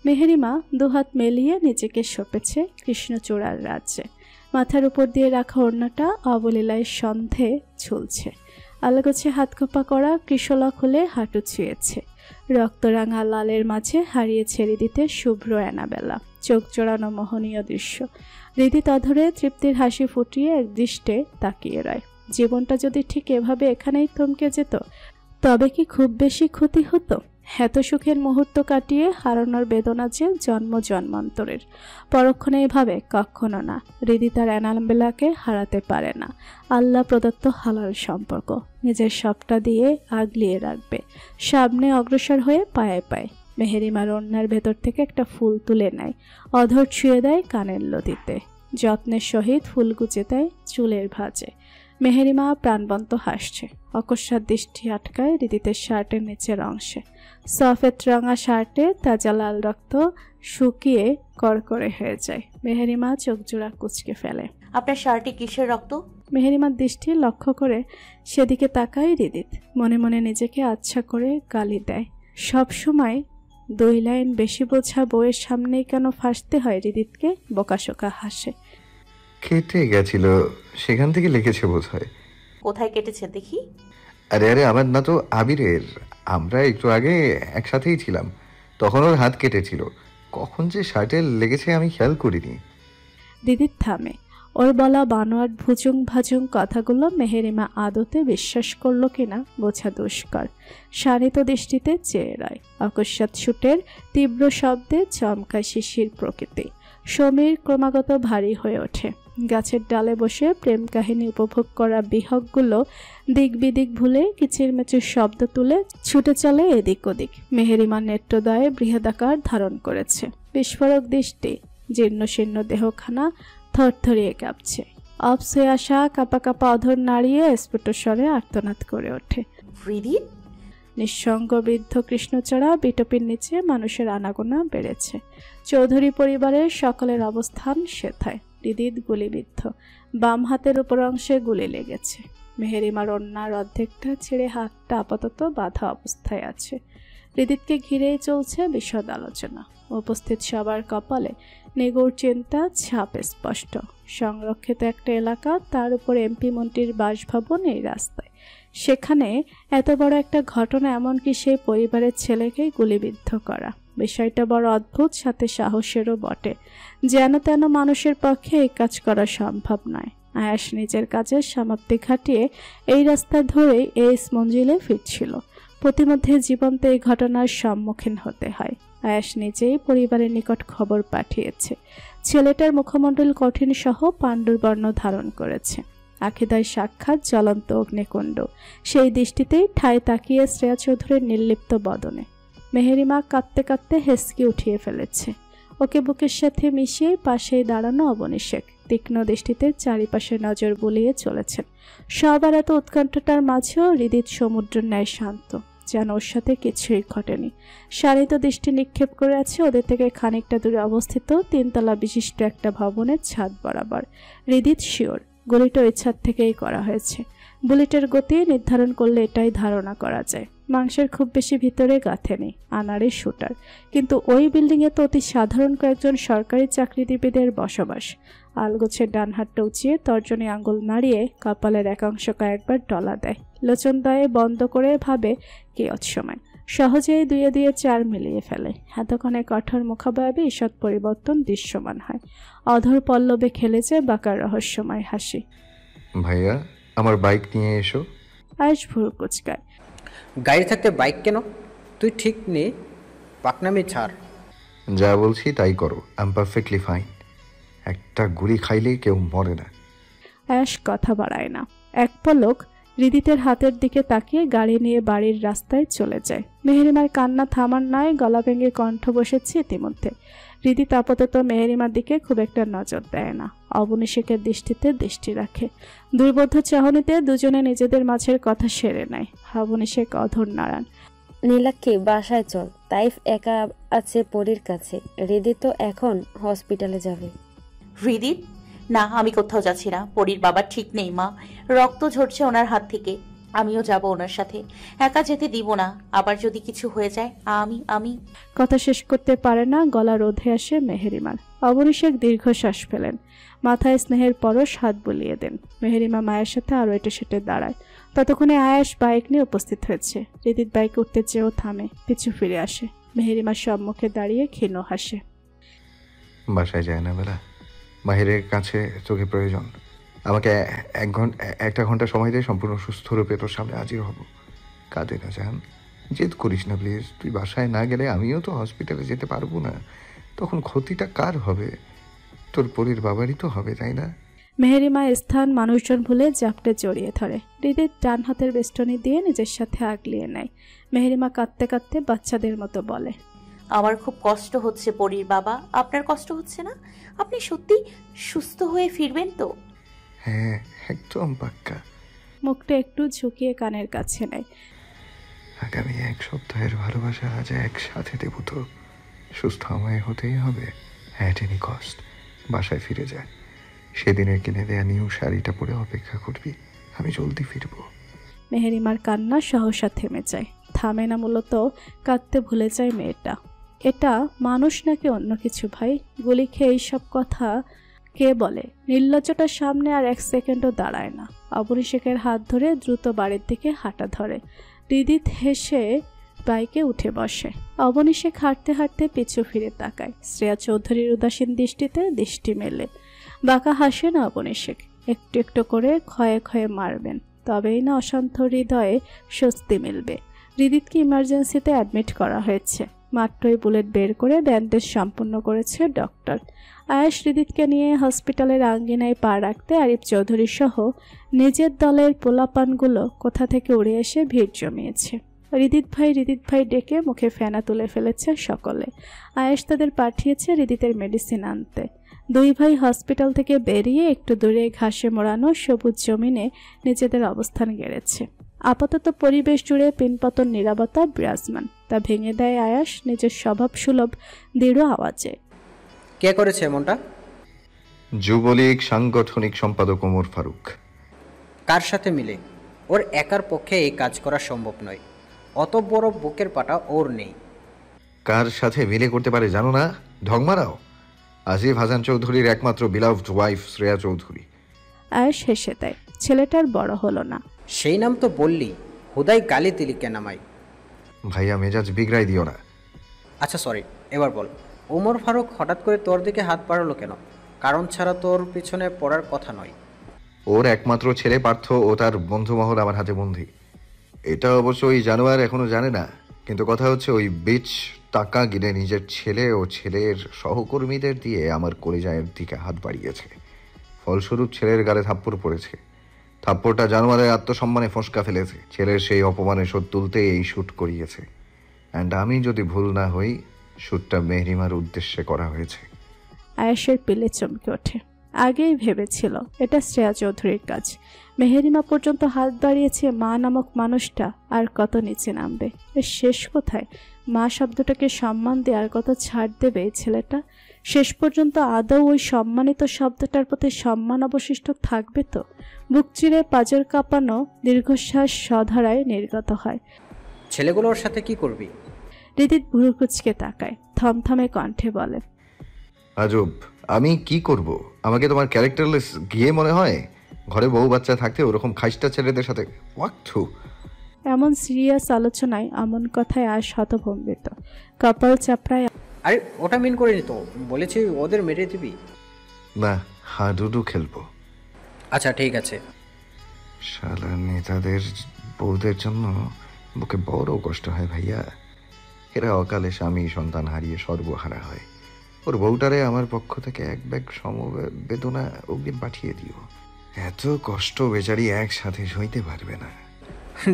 মেহেরিমা দুহাত মেলিয়ে নিজেকে সঁপেছে কৃষ্ণচূড়ার রাজ্যে। মাথার উপর দিয়ে রাখা ওড়নাটা অবলীলায় সন্ধে ঝুলছে। আলগোছে হাত খোপা করা কৃষলা খুলে হাঁটু ছুঁয়েছে। রক্তরাঙা লালের মাঝে হারিয়ে ছেড়ে দিতে শুভ্র অ্যানাবেলা। চোখ জোড়ানো মোহনীয় দৃশ্য। হৃদিত অধরে তৃপ্তির হাসি ফুটিয়ে এক দৃষ্টে তাকিয়ে রয়। জীবনটা যদি ঠিক এভাবে এখানেই থমকে যেত, তবে কি খুব বেশি ক্ষতি হতো? এত সুখের মুহূর্ত কাটিয়ে হারানোর বেদনা যে জন্ম জন্মান্তরের। পরক্ষণে এভাবে কখনো না। হৃদিত আর অ্যানাবেলাকে হারাতে পারে না। আল্লাহ প্রদত্ত হালাল সম্পর্ক। নিজের সবটা দিয়ে আগলিয়ে রাখবে। সামনে অগ্রসর হয়ে পায়ে পায়ে। মেহেরিমার ওড়নার ভেতর থেকে একটা ফুল তুলে নেয়। অধর ছুঁয়ে দেয় কানের লতিতে। যত্নের সহিত ফুল গুজে দেয় চুলের ভাঁজে। মেহেরিমা প্রাণবন্ত হাসছে। অকস্মাৎ দৃষ্টি আটকায় হৃদিতের শার্টের নিচের অংশে। সফেদ রঙা শার্টে তাজা লাল রক্ত শুকিয়ে করকরে হয়ে যায়। মেহেরিমা চোখ জোড়া কুঁচকে ফেলে। আপনার শার্টে কিসের রক্ত? মেহেরিমার দৃষ্টি লক্ষ্য করে সেদিকে তাকায় হৃদিত। মনে মনে নিজেকে আচ্ছা করে গালি দেয়। সব সময় 2 লাইন বেশি বোঝা বউয়ের সামনেই কেন ফাঁসতে হয় হৃদিতকে? বোকাশোকা হাসে। কেটে গেছিল, সেখান থেকে লিখেছে বোধ হয়। কোথায় কেটেছে দেখি? আরে আরে, আমার না তো আবিরের। আমরা একটু আগে একসাথেই ছিলাম, তখন ওর হাত কেটেছিল। কখন যে শার্টে লেগেছে আমি খেয়াল করিনি। দিদির থামে। ওর বলা বানোয়াট ভুজুং ভাজুং কথাগুলো মেহেরিমা আদতে বিশ্বাস করলো কিনা বোঝা দুষ্কর। শানিত দৃষ্টিতে চেয়ে রয়। অকস্মাৎ ছুটের তীব্র শব্দে চমকায় শিশির প্রকৃতি। সমীর ক্রমাগত ভারী হয়ে ওঠে। গাছের ডালে বসে প্রেম কাহিনী উপভোগ করা বিহকগুলো দিক বিদিক ভুলে কিচিরমিচির শব্দ তুলে ছুটে চলে এদিক ওদিক। মেহেরিমার নেত্রদয়ে বৃহদাকার ধারণ করেছে। বিস্ফোরক দৃষ্টি, জীর্ণ শীর্ণ দেহখানা থরথরিয়ে কাঁপছে। অপস হয়ে আসা কাপা কাপা অধর নাড়িয়ে স্ফুট স্বরে আর্তনাদ করে ওঠে। হৃদিত? নিঃসঙ্গ বৃদ্ধ কৃষ্ণচড়া বিটপির নিচে মানুষের আনাগোনা বেড়েছে। চৌধুরী পরিবারের সকলের অবস্থান সেথায়। হৃদিত গুলিবিদ্ধ, বাম হাতের উপর অংশে গুলি লেগেছে। মেহেরিমার অন্যার অর্ধেকটা ছেড়ে হাতটা আপাতত বাঁধা অবস্থায় আছে। হৃদিতকে ঘিরেই চলছে বিশদ আলোচনা। উপস্থিত সবার কপালে নিগুড় চিন্তা ছাপ স্পষ্ট। সংরক্ষিত একটা এলাকা, তার উপর এমপি মন্ত্রীর বাসভবন এই রাস্তায়। সেখানে এত বড় একটা ঘটনা, এমনকি সেই পরিবারের ছেলেকেই গুলিবিদ্ধ করা। বিষয়টা বড় অদ্ভুত, সাথে সাহসেরও বটে। যেন তেন মানুষের পক্ষে এই কাজ করা সম্ভব নয়। আয়াস নিজের কাজের সমাপ্তি ঘটিয়ে এই রাস্তা ধরেই এস মঞ্জিলে ফিরছিল। প্রতিমধ্যে জীবন্ত এই ঘটনার সম্মুখীন হতে হয়। আয়াস নিজেই পরিবারের নিকট খবর পাঠিয়েছে। ছেলেটার মুখমণ্ডল কঠিন সহ পাণ্ডুর বর্ণ ধারণ করেছে। আখিদায় সাক্ষাৎ জ্বলন্ত অগ্নিকুণ্ড। সেই দৃষ্টিতেই ঠায় তাকিয়ে শ্রেয়া চৌধুরীর নির্লিপ্ত বদনে। মেহেরিমা কাঁদতে কাঁদতে হেসকি উঠিয়ে ফেলেছে। ওকে বুকের সাথে মিশিয়ে পাশেই দাঁড়ানো অবনিশেখ তীক্ষ্ণ দৃষ্টিতে চারিপাশে নজর বুলিয়ে চলেছেন। সবার এত উৎকণ্ঠাটার মাঝেও হৃদিত সমুদ্রের ন্যায় শান্ত, যেন ওর সাথে কিছুই ঘটেনি। শানিত দৃষ্টি নিক্ষেপ করে আছে ওদের থেকে খানিকটা দূরে অবস্থিত 3 তলা বিশিষ্ট একটা ভবনের ছাদ বরাবর। হৃদিত শিওর গুলিটা ওই ছাদ থেকেই করা হয়েছে। বুলেটের গতি নির্ধারণ করলে এটাই ধারণা করা যায়। মাংসের খুব বেশি ভিতরে গাঁথেনি, আনারে শুটার। কিন্তু ওই বিল্ডিংয়ে তো অতি সাধারণ কয়েকজন সরকারি চাকরিজীবীদের বসবাস। আলগোছের ডান হাতটা উঁচিয়ে তর্জনী আঙ্গুল নাড়িয়ে কপালের একাংশ কয়েকবার ডলা দেয়। লোচন দয়ে বন্ধ করে ভাবে কি অসময়। সহজেই 2 2 4 মিলিয়ে ফেলে। এতক্ষণে কঠোর মুখাবয়বে ঈষৎ পরিবর্তন দৃশ্যমান হয়। অধর পল্লবে খেলেছে বাঁকার রহস্যময় হাসি। ভাইয়া, আমার বাইক নিয়ে এসো। আজ ভুল কুচকায়। গাড়ি থাকতে বাইক কেন? তুই ঠিক নেই, পাকনামি ছাড়। যা বলছি তাই করো। I am perfectly fine. একটা গুলি খাইলে কেউ মরে না। অ্যাশ কথা বাড়ায় না। এক পলক হৃদিতের হাতের দিকে তাকিয়ে গাড়ি নিয়ে বাড়ির রাস্তায় চলে যায়। মেহেরিমার কান্না থামার নয়, গলা ভেঙে কণ্ঠ বসেছে ইতিমধ্যে। হৃদিত আপাতত মেহেরিমার দিকে খুব একটা নজর দেয় না। অবনিশেখের দৃষ্টিতে দৃষ্টি রাখে। দুর্বোধ্য চাহনিতে দুজনে নিজেদের মাঝের কথা সেরে নেয়। অবনিশেখ অধর নাড়ান। নীলাক্ষী, বাসায় চল। তাইফ একা আছে পরীর কাছে। হৃদিত তো এখন হসপিটালে যাবে। হৃদিত? না, আমি কোথাও যাচ্ছি না। পরীর বাবা ঠিক নেই মা, রক্ত ঝরছে ওনার হাত থেকে। আমিও যাব ওনার সাথে, একা যেতে দিব না। আবার যদি কিছু হয়ে যায় আমি কথা শেষ করতে পারে না, গলা রোধে আসে মেহেরিমার। অবনিশেখ দীর্ঘশ্বাস ফেলেন, মাথায় স্নেহের পরশ হাত বুলিয়ে দেন। মেহেরিমা মায়ের সাথে আরো এটে সেটে দাঁড়ায়। ততক্ষণে আয়াস বাইক নিয়ে উপস্থিত হয়েছে। হৃদিত বাইকে উঠতে চেয়েও থামে, পিছু ফিরে আসে। মেহেরিমার সম্মুখে দাঁড়িয়ে ক্ষীণ হাসে। বাসায় যায় না বেলা, মাহিরের কাছে তোকে প্রয়োজন। আমাকে 1 ঘন্টা সময় দিয়ে সম্পূর্ণ সুস্থ রূপে তোর সামনে হাজির হব। কাঁদে না জান, জেদ করিস না প্লিজ। তুই বাসায় না গেলে আমিও তো হসপিটালে যেতে পারবো না। তখন ক্ষতিটা কার হবে? তোর পরীর বাবারই তো হবে, তাই না? মেহেরিমা স্থান মানুষজন ভুলে জাপটে জড়িয়ে ধরে। হৃদিত ডান হাতের বেষ্টনী দিয়ে নিজের সাথে আগলিয়ে নেয়। মেহেরিমা কাঁদতে কাঁদতে বাচ্চাদের মতো বলে, আমার খুব কষ্ট হচ্ছে পরীর বাবা। আপনার কষ্ট হচ্ছে না? আপনি সত্যি সুস্থ হয়ে ফিরবেন তো? হ্যাঁ, একদম পাক্কা। মুখটা একটু ঝুঁকিয়ে কানের কাছে নেয়। আগামী 1 সপ্তাহের ভালোবাসা আজ একসাথে দেব তো। সুস্থ আমায় হতেই হবে, অ্যাট এনি কস্ট। বাসায় ফিরে যায়। সেদিনের কিনে দেয়া নিউ শাড়িটা পরে অপেক্ষা করবি, আমি জলদি ফিরবো। মেহেরিমার কান্না সহসা থেমে যায়। থামে না, মূলত কাঁদতে ভুলে যায় মেয়েটা। এটা মানুষ নাকি অন্য কিছু ভাই? গুলি খেয়ে এইসব কথা কে বলে? নির্লজ্জটার সামনে আর 1 সেকেন্ডও দাঁড়ায় না। অবনীশেখের হাত ধরে দ্রুত বাড়ির দিকে হাঁটা ধরে। রিদিত হেসে বাইকে উঠে বসে। অবনীশেখ হাঁটতে হাঁটতে পিছু ফিরে তাকায়। শ্রেয়া চৌধুরীর উদাসীন দৃষ্টিতে দৃষ্টি মেলে। বাঁকা হাসে না অবনীশেখ। একটু একটু করে ক্ষয়ে ক্ষয়ে মারবেন, তবেই না অশান্ত হৃদয়ে স্বস্তি মিলবে। রিদিতকে ইমার্জেন্সিতে অ্যাডমিট করা হয়েছে। মাত্রই বুলেট বের করে ব্যান্ডেজ সম্পূর্ণ করেছে ডক্টর। আয়েশ রিদিতকে নিয়ে হসপিটালের আঙ্গিনায় পা রাখতে আরিফ চৌধুরী সহ নিজের দলের পোলাপানগুলো কোথা থেকে উড়ে এসে ভিড় জমিয়েছে। রিদিত ভাই ডেকে মুখে ফেনা তুলে ফেলেছে সকলে। আয়েশ তাদের পাঠিয়েছে রিদিতের মেডিসিন আনতে। দুই ভাই হসপিটাল থেকে বেরিয়ে একটু দূরে ঘাসে মোড়ানো সবুজ জমিনে নিজেদের অবস্থান গেড়েছে। আপাতত পরিবেশ জুড়ে পিনপতন নীরবতা বিরাজমান। তা ভেঙে দেয় আয়াস নিজের স্বভাবসুলভ দৃঢ় আওয়াজে। কে করেছে এমনটা? যুবলীগ সাংগঠনিক সম্পাদক ওমর ফারুক। কার সাথে মিলে? ওর একার পক্ষে এই কাজ করা সম্ভব নয়। অত বড় বুকের পাটা ওর নেই। কার সাথে মিলে করতে পারে জানো না? ঢং মারাও। আসিফ হাসান চৌধুরীর একমাত্র বিলাভড ওয়াইফ শ্রেয়া চৌধুরী। আয়াস হেসে দেয়। ছেলেটার বড় হলো না। সেই নাম তো বললি, হুদাই গালি দিলি কেন আমায়? ভাইয়া মেজাজ বিগড়াই দিও না। আচ্ছা সরি, এবার বল, ওমর ফারুক হঠাৎ করে তোর দিকে হাত বাড়ালো কেন? কারণ ছাড়া তোর পিছনে পড়ার কথা নয়। ওর একমাত্র ছেলে পার্থ ও তার বন্ধুমহল আমার হাতে বন্দী। এটা অবশ্য ওই জানোয়ার এখনো জানে না, কিন্তু কথা হচ্ছে ওই বিচ টাকা গিনে নিজের ছেলে ও ছেলের সহকর্মীদের দিয়ে আমার কলিজায়ের দিকে হাত বাড়িয়েছে। ফলস্বরূপ ছেলের গালে থাপ্পড় পড়েছে। থাপ্পড়টা জানোয়ারের আত্মসম্মানে ফসকা ফেলেছে। ছেলের সেই অপমানে শোধ তুলতে এই শ্যুট করিয়েছে। অ্যান্ড আমি যদি ভুল না হই, শ্যুটটা মেহরিমার উদ্দেশ্যে করা হয়েছে। আয়েশের পিলে চমকে ওঠে। আগেই ভেবেছিল এটা শ্রেয়া চৌধুরীর কাজ। মেহেরিমা পর্যন্ত হাত বাড়িয়েছে, মা নামক মানুষটা আর কত নিচে নামবে। এর শেষ কোথায়? মা শব্দটাকে সম্মান দেওয়ার কত ছাড় দেবে ছেলেটা? শেষ পর্যন্ত আদৌ ওই সম্মানিত শব্দটার প্রতি সম্মান অবশিষ্ট থাকবে তো? বুক চিরে পাজর কাঁপানো দীর্ঘশ্বাস সধারায় নির্গত হয়। ছেলেগুলোর সাথে কি করবি? রিদিত ভুরু কুচকে তাকায়, থমথমে কণ্ঠে বলে, আজব, আমি কি করব? আমাকে তোমার ক্যারেক্টারলেস গিয়ে মনে হয়? ঘরে বউ বাচ্চা থাকতে ওরকম খাইস্টা ছেলেদের সাথে ওয়াক্থু। এমন সিরিয়াস আলোচনায় এমন কথায় আজ হতভম্বিত। কপাল চাপড়ায়। আরে ওটা মিন করিনি তো, বলেছি ওদের মেরে দিবি। না, হাডুডু খেলবো। আচ্ছা ঠিক আছে। শালা নেতাদের বউদের জন্য বুকে বড় কষ্ট হয় ভাইয়া। এরা অকালে স্বামী সন্তান হারিয়ে সর্বহারা হয়। ওর বউটারে আমার পক্ষ থেকে এক ব্যাগ সমবেদনা অগ্রিম পাঠিয়ে দিও। এত কষ্ট বেচারি একসাথে সইতে পারবে না।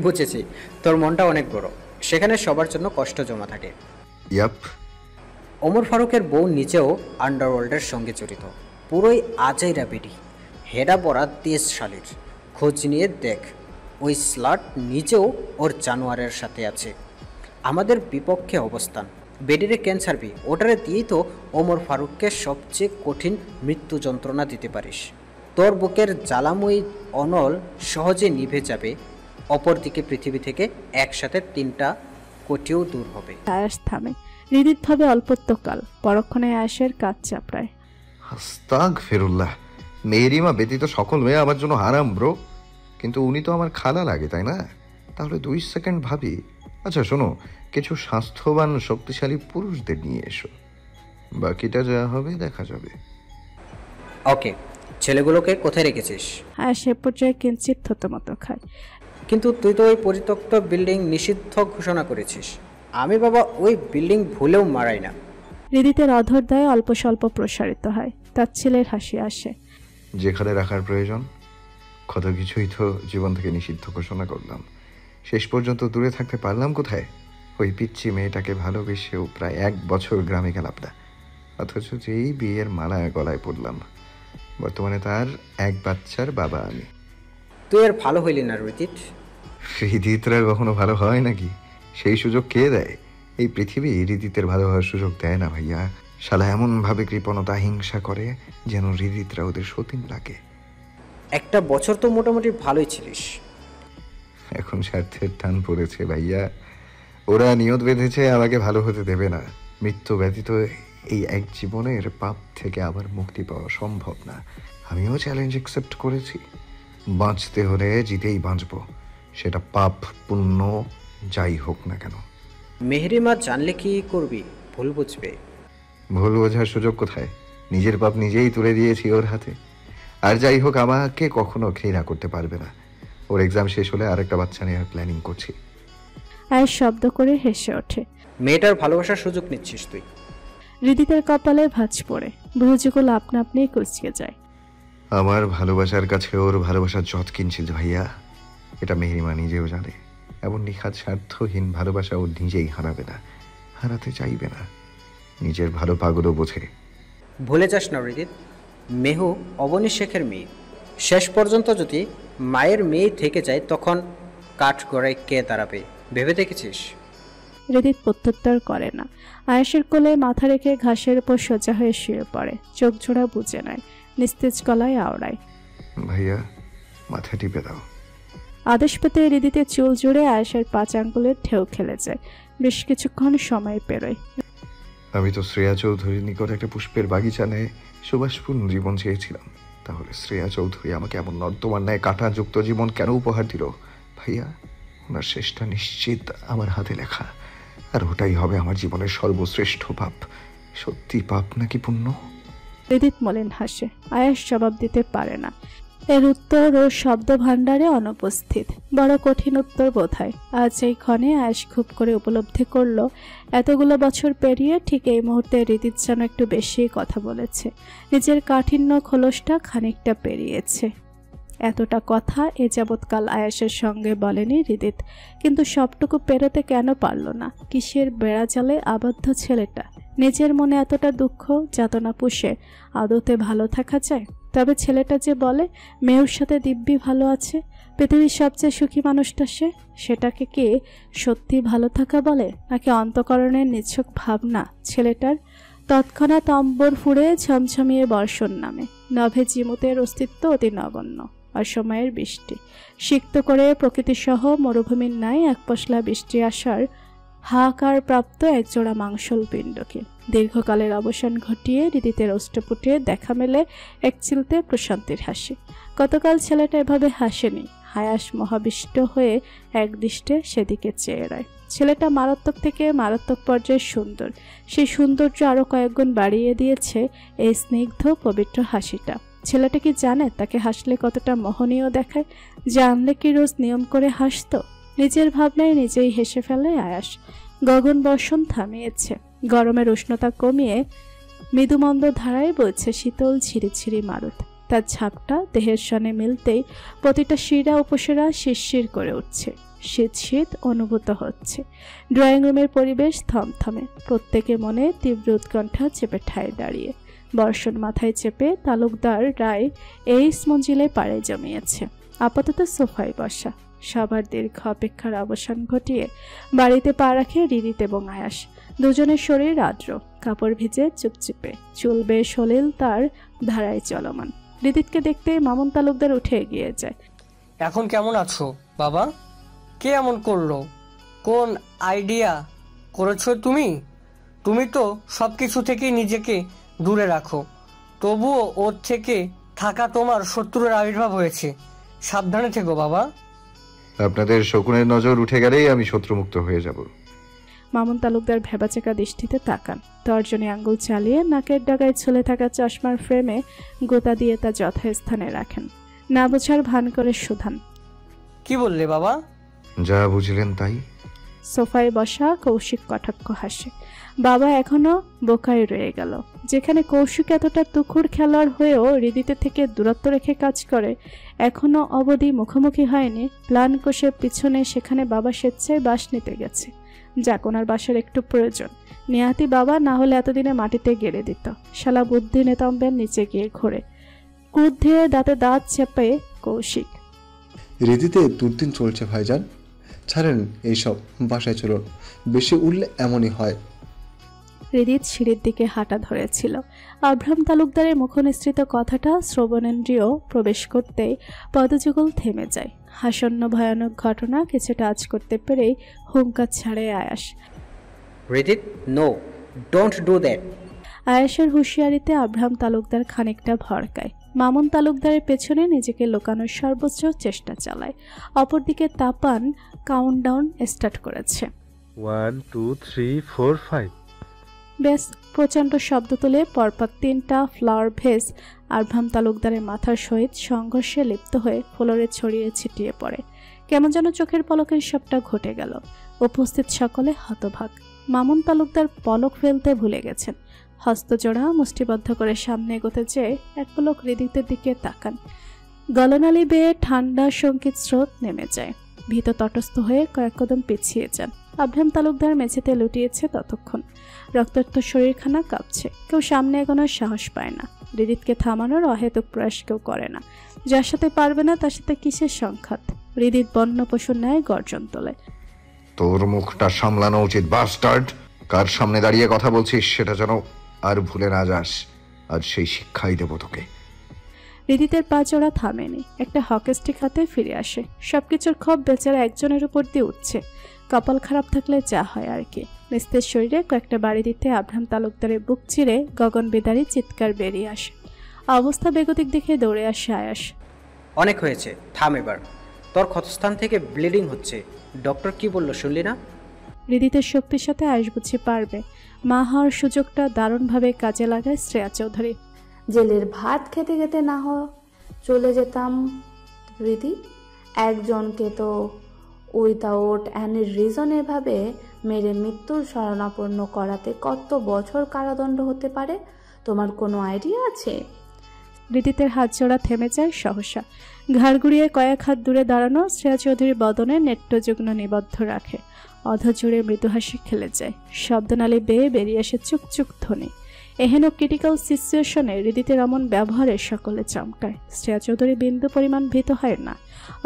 বুঝেছি, তোর মনটা অনেক বড়, সেখানে সবার জন্য কষ্ট জমা থাকে। ইয়াপ। ওমর ফারুকের বউ নিচেও আন্ডারওয়ার্ল্ডের সঙ্গে জড়িত। পুরোই আজাইরা বেডি, হেডা পড়া তেজশালীর। খোঁজ নিয়ে দেখ, ওই স্লাট নিচেও ওর জানোয়ারের সাথে আছে। আমাদের বিপক্ষে অবস্থান। বেডিরে ক্যান্সার বি, ওটারে দিয়েই তো ওমর ফারুককে সবচেয়ে কঠিন মৃত্যু যন্ত্রণা দিতে পারিস। তোর বুকের জ্বালাময়ী অনল সহজে নিভে যাবে। অপরদিকে পৃথিবী থেকে একসাথে 3টা কোটিও দূর হবে। আয়াস থামে। রিদিত ভাবে অল্পত্বকাল, পরক্ষণে আয়াসের কাজ চাপড়ায়। আস্তাগফিরুল্লাহ, মেহরিমা ব্যতীত সকল মেয়ে আমার জন্য হারাম ব্রো। কিন্তু উনি তো আমার খালা লাগে, তাই না? তাহলে 2 সেকেন্ড ভাবি। আচ্ছা শোনো, কিছু স্বাস্থ্যবান শক্তিশালী পুরুষদের নিয়ে এসো, বাকিটা যা হবে দেখা যাবে। ওকে, ছেলেগুলোকে কোথায় রেখেছিস? হ্যাঁ, সে পর্যায়ে কিঞ্চিত থতমত খায়। কিন্তু তুই তো ওই পরিত্যক্ত বিল্ডিং নিষিদ্ধ ঘোষণা করেছিস। আমি বাবা ওই বিল্ডিং ভুলেও মারাই না। রিদিতের অধর দায়ে অল্প স্বল্প প্রসারিত হয়। তার ছেলের হাসি আসে। যেখানে রাখার প্রয়োজন কত কিছুই তো জীবন থেকে নিষিদ্ধ ঘোষণা করলাম। শেষ পর্যন্ত দূরে থাকতে পারলাম কোথায়? ওই পিচ্ছি মেয়েটাকে ভালোবেসেও প্রায় 1 বছর গ্রামে গেলাম না, অথচ যেই বিয়ের মালা গলায় পড়লাম, বর্তমানে তার 1 বাচ্চার বাবা আমি। তুই আর ভালো হইলি না রিদিত। হৃদিতরা কখনো ভালো হয় নাকি? সেই সুযোগ কে দেয়? এই পৃথিবী হৃদিতের ভালো হওয়ার সুযোগ দেয় না ভাইয়া। শালা এমন ভাবে কৃপণতা হিংসা করে যেন হৃদিতরা ওদের সতীন লাগে। 1 বছর তো মোটামুটি ভালোই ছিলিস। এখন স্বার্থের টান পড়েছে ভাইয়া। ওরা নিয়ত বেঁধেছে আমাকে ভালো হতে দেবে না। মৃত্যু ব্যতীত এই এক জীবনের পাপ থেকে আবার মুক্তি পাওয়া সম্ভব না। আমিও চ্যালেঞ্জ অ্যাকসেপ্ট করেছি। বাঁচতে হলে জিতেই বাঁচব, সেটা পাপ পুণ্য যাই হোক না কেন। মেহেরিমা জানলে কি করবি? ভুল বুঝবে। ভুল বোঝার সুযোগ কোথায়? নিজের পাপ নিজেই তুলে দিয়েছি ওর হাতে। আর যাই হোক, আমাকে কখনো ঘৃণা করতে পারবে না। ওর এক্সাম শেষ হলে আরেকটা বাচ্চা নেওয়ার প্ল্যানিং করছি। আয়েশ শব্দ করে হেসে ওঠে। মেয়েটার ভালোবাসার সুযোগ নিচ্ছিস তুই। হৃদিতের কপালে ভাঁজ পড়ে, ভ্রুযুগল আপনা আপনি কুচকে যায়। আমার ভালোবাসার কাছে ওর ভালোবাসার যত কিঞ্চিত ভাইয়া, এটা মেহেরিমা নিজেও জানে। এমন নিখাত স্বার্থহীন ভালোবাসা ও নিজেই হারাবে না, হারাতে চাইবে না। নিজের ভালো পাগলও বোঝে। ভুলে যাস না হৃদিত, মেহু অবনী শেখের মেয়ে। শেষ পর্যন্ত যদি মায়ের মেয়ে থেকে যায় তখন কাঠ গড়ায় কে দাঁড়াবে ভেবে দেখেছিস? হৃদিত প্রত্যুত্তর করে না। আয়েশের কোলে মাথা রেখে ঘাসের উপর সোজা হয়ে শুয়ে পড়ে, চোখ জোড়া বুঝে নেয়, নিস্তেজ গলায় আওড়ায়, ভাইয়া মাথা টিপে দাও। আদেশ পেতে হৃদিতে চুল জুড়ে আয়েশের 5 আঙ্গুলের ঢেউ খেলে যায়। বেশ কিছুক্ষণ সময় পেরোয়। আমি তো শ্রেয়া চৌধুরীর নিকট একটা পুষ্পের বাগিচা নেয় সুবাসপূর্ণ জীবন চেয়েছিলাম। তাহলে শ্রেয়া চৌধুরী আমাকে এমন নর্দমার ন্যায় কাঁটাযুক্ত জীবন কেন উপহার দিল? ভাইয়া, ওনার শেষটা নিশ্চিত আমার হাতে লেখা, আর ওটাই হবে আমার জীবনের সর্বশ্রেষ্ঠ পাপ। সত্যি পাপ নাকি পুণ্য? হৃদিত মলিন হাসে। আয়েশ জবাব দিতে পারে না। এর উত্তর ও শব্দ ভাণ্ডারে অনুপস্থিত। বড় কঠিন উত্তর বোধহয়। আজ এই ক্ষণে আয়েশ খুব করে উপলব্ধি করল, এতগুলো বছর পেরিয়ে ঠিক এই মুহূর্তে হৃদিত যেন একটু বেশি কথা বলেছে, নিজের কাঠিন্য খোলসটা খানিকটা পেরিয়েছে। এতটা কথা এ যাবৎকাল আয়েশের সঙ্গে বলেনি হৃদিত, কিন্তু সবটুকু পেরোতে কেন পারল না? কিসের বেড়াজালে আবদ্ধ ছেলেটা? নিজের মনে এতটা দুঃখ যাতনা পুষে আদতে ভালো থাকা যায়? তবে ছেলেটা যে বলে মেয়ের সাথে দিব্যি ভালো আছে, পৃথিবীর সবচেয়ে সুখী মানুষটা সে, সেটাকে কি সত্যি ভালো থাকা বলে, নাকি অন্তঃকরণের নিছক ভাবনা ছেলেটার? তৎক্ষণাৎ অম্বর ফুঁড়ে ঝমঝমিয়ে বর্ষণ নামে। নভে জিমুতের অস্তিত্ব অতি নগণ্য। অসময়ের বৃষ্টি সিক্ত করে প্রকৃতিসহ মরুভূমির ন্যায় এক পশলা বৃষ্টি আসার হাহাকার প্রাপ্ত একজোড়া মাংসল পিণ্ডকে দীর্ঘকালের অবসান ঘটিয়ে হৃদিতের অষ্টপুটে দেখা মেলে এক চিলতে প্রশান্তির হাসি। গতকাল ছেলেটা এভাবে হাসেনি। আয়েশ মহাবিষ্ট হয়ে একদৃষ্টে সেদিকে চেয়ে রয়। ছেলেটা মারাত্মক থেকে মারাত্মক পর্যায়ে সুন্দর। সেই সৌন্দর্য আরও কয়েকগুণ বাড়িয়ে দিয়েছে এই স্নিগ্ধ পবিত্র হাসিটা। ছেলেটা কি জানে তাকে হাসলে কতটা মোহনীয় দেখায়? জানলে কি রোজ নিয়ম করে হাসত? নিজের ভাবনায় নিজেই হেসে ফেলে আয়েশ। গগন বর্ষণ থামিয়েছে। গরমের উষ্ণতা কমিয়ে মৃদুমন্দ ধারায় বইছে শীতল ঝিরিঝিরি মারুত। তার ঝাপটা দেহের সনে মিলতেই প্রতিটা শিরা উপশিরা শিরশির করে উঠছে। শীত শীত অনুভূত হচ্ছে। ড্রয়িং রুমের পরিবেশ থমথমে। প্রত্যেকে মনে তীব্র উৎকণ্ঠা চেপে ঠায় দাঁড়িয়ে। বর্ষণ মাথায় চেপে তালুকদার রায় এই মঞ্জিলে পাড়ে জমিয়েছে। আপাতত সোফায় বসা। সবার দীর্ঘ অপেক্ষার অবসান ঘটিয়ে বাড়িতে পা রাখে হৃদিত এবং আয়েশ। দুজনের শরীর আর্দ্র, কাপড় ভিজে চুপচিপে, চুল বেশ সলিল তার ধারায় চলমান। হৃদিতকে দেখতে মামুন তালুকদার উঠে এগিয়ে যায়। এখন কেমন আছো বাবা? কে এমন করলো? কোন আইডিয়া করেছো তুমি? তুমি তো সবকিছু থেকেই নিজেকে দূরে রাখো, তবুও ওর থেকে থাকা তোমার শত্রুর আবির্ভাব হয়েছে। সাবধানে থেকো বাবা। আপনাদের শকুনের নজর উঠে গেলেই আমি শত্রুমুক্ত হয়ে যাব। মামুন তালুকদার ভেবাচেকা দৃষ্টিতে তাকান। তর্জনী আঙ্গুল চালিয়ে নাকের ডাগায় ঝুলে থাকা চশমার ফ্রেমে গোতা দিয়ে তা যথাস্থানে রাখেন। না বোঝার ভান করে সুধান, কি বললে বাবা? যা বুঝলেন তাই। সোফায় বসা কৌশিক কটাক্ষ হাসে। বাবা এখনো বোকায় রয়ে গেল। যেখানে কৌশিক এতটা তুখুর খেলোয়াড় হয়েও হৃদিতে থেকে দূরত্ব রেখে কাজ করে, এখনো অবধি মুখোমুখি হয়নি। প্ল্যান কষে পিছনে সেখানে বাবা স্বেচ্ছায় বাস নিতে গেছে। যাক, ওনার বাসার একটু প্রয়োজন। নেহাতি বাবা না হলে এতদিনে মাটিতে গেড়ে দিত। শালা বুদ্ধি নেতম্বের নিচে গিয়ে ঘোরে। ক্রুদ্ধে দাঁতে দাঁত চেপে কৌশিক, রীতিতে দুর্দিন চলছে ভাইজান, ছাড়েন এইসব, বাসায় চলুন। বেশি উঠলে এমনই হয়। হৃদিত সিঁড়ির দিকে হাঁটা ধরেছিল। আব্রাহাম তালুকদারের মুখনিসৃত কথাটা শ্রবণেন্দ্রিয় প্রবেশ করতেই পদযুগল থেমে যায়। আসন্ন ভয়ানক ঘটনা কিছুটা আঁচ করতে পেরেই হুঙ্কার ছাড়ে আয়েশ। হৃদিত, নো, ডোন্ট ডু দ্যাট। আয়েশার হুঁশিয়ারিতে আব্রাহাম তালুকদার খানিকটা ভড়কায়। মামুন তালুকদারের পেছনে নিজেকে লুকানোর সর্বোচ্চ চেষ্টা চালায়। অপরদিকে তাপান কাউন্টডাউন স্টার্ট করেছে। 1 2 3 4 5। বেশ প্রচণ্ড শব্দ তুলে পরপর 3টা ফ্লাওয়ার ভেস আব্রাহাম তালুকদারের মাথার সহিত সংঘর্ষে লিপ্ত হয়ে ফ্লোরে ছড়িয়ে ছিটিয়ে পড়ে। কেমন যেন চোখের পলকে সবটা ঘটে গেল। উপস্থিত সকলে হতবাক। মামুন তালুকদার পলক ফেলতে ভুলে গেছেন। হস্তজোড়া মুষ্টিবদ্ধ করে সামনে এগোতে চেয়ে এক পলক হৃদিতের দিকে তাকান। গলনালি বেয়ে ঠান্ডা সংকিত স্রোত নেমে যায়। ভীত তটস্থ হয়ে কয়েক কদম পিছিয়ে যান। আব্রাহাম তালুকদার মেঝেতে লুটিয়েছে ততক্ষণ। রক্তাক্ত শরীরখানা কাঁপছে। কেউ সামনে এগোনোর সাহস পায় না। হৃদিতকে থামানোর অহেতুক প্রয়াস কেউ করে না। যার সাথে পারবে না তার সাথে কিসের সংঘাত? হৃদিত বন্য পশুর ন্যায় গর্জন তোলে। তোর মুখটা সামলানো উচিত বাস্টার্ড। কার সামনে দাঁড়িয়ে কথা বলছিস সেটা যেন আর ভুলে না যাস। আজ সেই শিক্ষাই দেব তোকে। হৃদিতের পা চড়া থামেনি। একটা হকিস্টিক হাতে ফিরে আসে। সবকিছুর ক্ষোভ বেচারা একজনের উপর দিয়ে উঠছে। কপাল খারাপ থাকলে যা হয় আর কি। নিস্তেজ শরীরে কয়েকটা বাড়ি দিতে আব্রাহাম তালুকদারের বুক চিরে গগন বেদারি চিৎকার বেরিয়ে আসে। অবস্থা বেগতিক দেখে দৌড়ে আসে আয়াস। অনেক হয়েছে, থাম এবার। তোর ক্ষতস্থান থেকে ব্লিডিং হচ্ছে। ডক্টর কি বললো শুনলি না? হৃদিতের শক্তির সাথে আয়ুষ বুঝি পারবে। মা হওয়ার সুযোগটা দারুণভাবে কাজে লাগায় শ্রেয়া চৌধুরী। জেলের ভাত খেতে খেতে না চলে যেতাম হৃদি। একজনকে তো উইদাউট অ্যানি রিজন এভাবে মেরে মৃত্যুর শরণাপন্ন করাতে কত বছর কারাদণ্ড হতে পারে? তোমার কোনো আইডিয়া আছে? হৃদিতের হাত জোড়া থেমে যায় সহসা। ঘাড় গুড়িয়ে কয়েক হাত দূরে দাঁড়ানো শ্রেয়া চৌধুরীর বদনে নেট্যযুগ্ন নিবদ্ধ রাখে। অধজুড়ে মৃদু হাসি খেলে যায়। শব্দনালী বেয়ে বেরিয়ে আসে চুকচুক ধ্বনি। এহেন ক্রিটিক্যাল সিচুয়েশনে হৃদিতের এমন ব্যবহারে সকলে চমকায়। শ্রেয়া চৌধুরী বিন্দু পরিমাণ ভীত হয় না।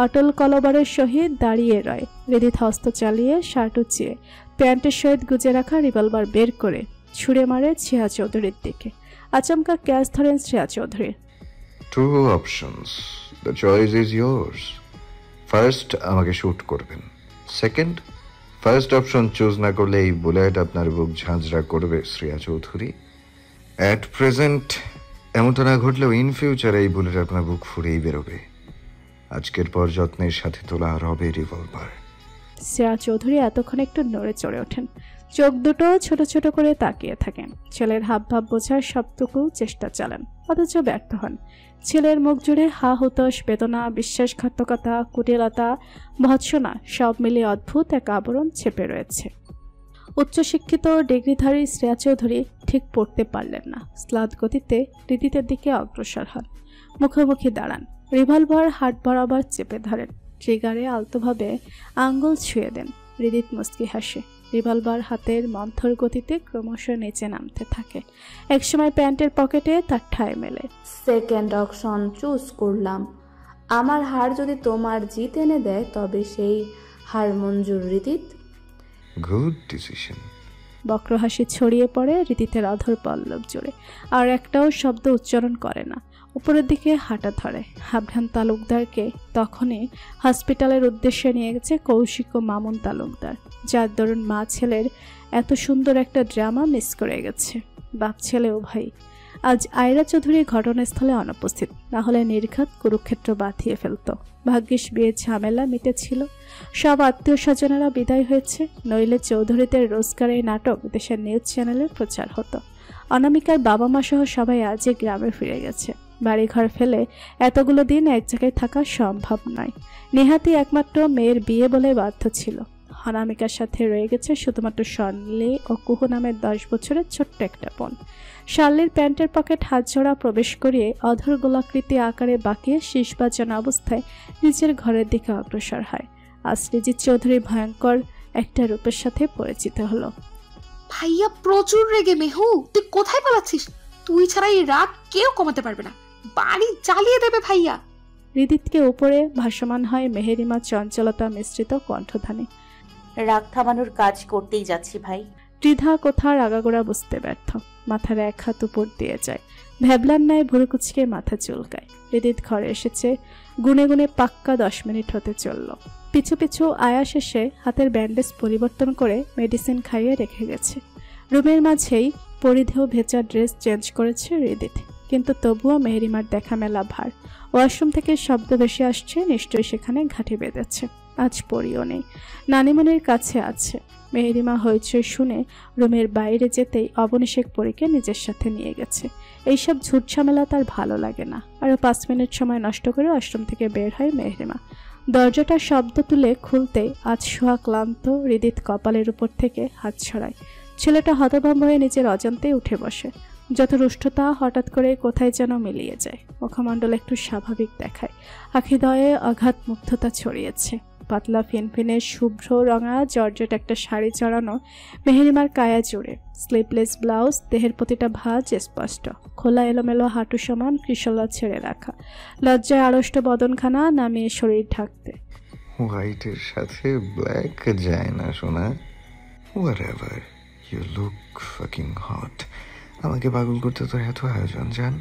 অটল কলবারের সহিত দাঁড়িয়ে রয়। হৃদিত হস্ত চালিয়ে শার্ট উঁচিয়ে প্যান্টের সহিত গুজে রাখা রিভলভার বের করে ছুঁড়ে মারে শ্রেয়া চৌধুরীর দিকে। আচমকা ক্যাচ ধরেন Shreya Chowdhury. Two options, the choice is yours. First আমাকে শুট করবেন, সেকেন্ড ফার্স্ট অপশন চুজ না করলে এই বুলেট আপনার বুক ঝাঁঝরা করবে শ্রেয়া চৌধুরী। অ্যাট প্রেজেন্ট এমনটা না ঘটলেও ইন ফিউচার এই বুলেট আপনার বুক ফুরেই বেরোবে। আজকের পর যত্নের সাথে তোলা হবে রিভলভার। শ্রেয়া চৌধুরী এতক্ষণ একটু নড়ে চড়ে ওঠেন। চোখ দুটো ছোট ছোট করে তাকিয়ে থাকেন। ছেলের হাবভাব বোঝার সবটুকু চেষ্টা চালান, অথচ ব্যর্থ হন। ছেলের মুখ জুড়ে হা হুতাশ, বেদনা, বিশ্বাসঘাতকতা, কুটিলতা, ভৎসনা সব মিলিয়ে অদ্ভুত এক আবরণ ছেপে রয়েছে। উচ্চশিক্ষিত ডিগ্রিধারী শ্রেয়া চৌধুরী ঠিক পড়তে পারলেন না। স্লাদ গতিতে হৃদিতের দিকে অগ্রসর হন। মুখোমুখি দাঁড়ান। রিভলভার হাত বরাবর চেপে ধরেন। ট্রিগারে আলতোভাবে আঙ্গুল ছুঁয়ে দেন। হৃদিত মুচকি হাসে। রিভলভার হাতের মন্থর গতিতে ক্রমশ নিচে নামতে থাকে। একসময় প্যান্টের পকেটে তার ঠাঁই মেলে। সেকেন্ড অপশন চুজ করলাম। আমার হার যদি তোমার জিত এনে দেয় তবে সেই হার মঞ্জুর হৃদিত। Good decision. বক্র হাসি ছড়িয়ে পড়ে হৃদিতের অধর পল্লব জুড়ে। আর একটাও শব্দ উচ্চারণ করে না। উপরের দিকে হাঁটা ধরে। আব্রাহাম তালুকদারকে তখনই হসপিটালের উদ্দেশ্যে নিয়ে গেছে কৌশিক ও মামুন তালুকদার, যার দরুন মা ছেলের এত সুন্দর একটা ড্রামা মিস করে গেছে। বাপ ছেলে উভয়ই। আজ আয়রা চৌধুরী ঘটনাস্থলে অনুপস্থিত, না হলে নির্ঘাত কুরুক্ষেত্র বাঁধিয়ে ফেলত। ভাগ্যিস বিয়ের ঝামেলা মিটেছিল। সব আত্মীয় স্বজনেরা বিদায় হয়েছে, নইলে চৌধুরীদের রোজগারের নাটক দেশের নিউজ চ্যানেলে প্রচার হতো। অনামিকার বাবা মা সহ সবাই আজই গ্রামে ফিরে গেছে। বাড়িঘর ফেলে এতগুলো দিন এক জায়গায় থাকা সম্ভব নয়। নেহাতি একমাত্র মেয়ের বিয়ে বলে বাধ্য ছিল। অনামিকার সাথে রয়ে গেছে শুধুমাত্র স্বর্ণলি ও কুহু নামের 10 বছরের ছোট্ট একটা বোন। শার্লির প্যান্টের পকেট হাত জোড়া প্রবেশ করিয়ে অধর গোলাকৃতি আকারে বাঁকিয়ে শীষ বাজানো অবস্থায় নিজের ঘরের দিকে অগ্রসর হয়। আজ সৃজিত চৌধুরী ভয়ঙ্কর একটা রূপের সাথে পরিচিত হলো। ভাইয়া প্রচুর রেগে। মেহু, তুই কোথায় পালাচ্ছিস? তুই ছাড়া এই রাগ কেউ কমাতে পারবে না। বাড়ি জ্বালিয়ে দেবে ভাইয়া। হৃদিতকে উপরে ভাসমান হয় মেহেরিমা চঞ্চলতা মিশ্রিত কণ্ঠধ্বনি। রাগ থামানোর কাজ করতেই যাচ্ছি ভাই। ত্রিধা কোথার আগাগোড়া বুঝতে ব্যর্থ। মাথার এক হাত উপর দিয়ে যায়। ভ্যাবলার ন্যায় ভুরু কুচকে মাথা চুলকায়। হৃদিত ঘরে এসেছে। গুনে গুনে পাক্কা 10 মিনিট হতে চলল। পিছু পিছু আয়াস এসে হাতের ব্যান্ডেজ পরিবর্তন করে মেডিসিন খাইয়ে রেখে গেছে। রুমের মাঝেই পরিধেয় ভেজা ড্রেস চেঞ্জ করেছে হৃদিত, কিন্তু তবুও মেহেরিমার দেখা মেলা ভার। ওয়াশরুম থেকে শব্দ বেশি আসছে, নিশ্চয়ই সেখানে ঘাঁটি বেঁধেছে। আজ পরিও নেই, নানিমনির কাছে আছে। মেহেরিমা হইচই শুনে রুমের বাইরে যেতেই অবনিশেখ পরীকে নিজের সাথে নিয়ে গেছে। এইসব ঝুট ঝামেলা তার ভালো লাগে না। আরও 5 মিনিট সময় নষ্ট করে ওয়াশরুম থেকে বের হয় মেহেরিমা। দরজাটার শব্দ তুলে খুলতেই আজ সোহা ক্লান্ত হৃদিত কপালের উপর থেকে হাত ছড়ায়। ছেলেটা হতভম্ব হয়ে নিজের অজান্তেই উঠে বসে। যত রুষ্টতা হঠাৎ করে কোথায় যেন মিলিয়ে যায়। মুখমণ্ডল একটু স্বাভাবিক দেখায়, আখিদয়ে অগাধ মুগ্ধতা ছড়িয়েছে। পাতলা ফিনফিনে শুভ্র রঙা জর্জেট একটা শাড়ি চড়ানো মেহেরিমার কায়া জুড়ে, স্লিভলেস ব্লাউজ, দেহের প্রতিটা ভাঁজ স্পষ্ট, খোলা এলোমেলো হাঁটু সমান কৃশলা ছেড়ে রাখা, লজ্জায় আড়ষ্ট বদনখানা নামিয়ে শরীর ঢাকতে। হোয়াইটের সাথে ব্ল্যাক যায় না সোনা। Whatever, you look fucking hot. আমাকে পাগল করতে তোর এত আয়োজন জান।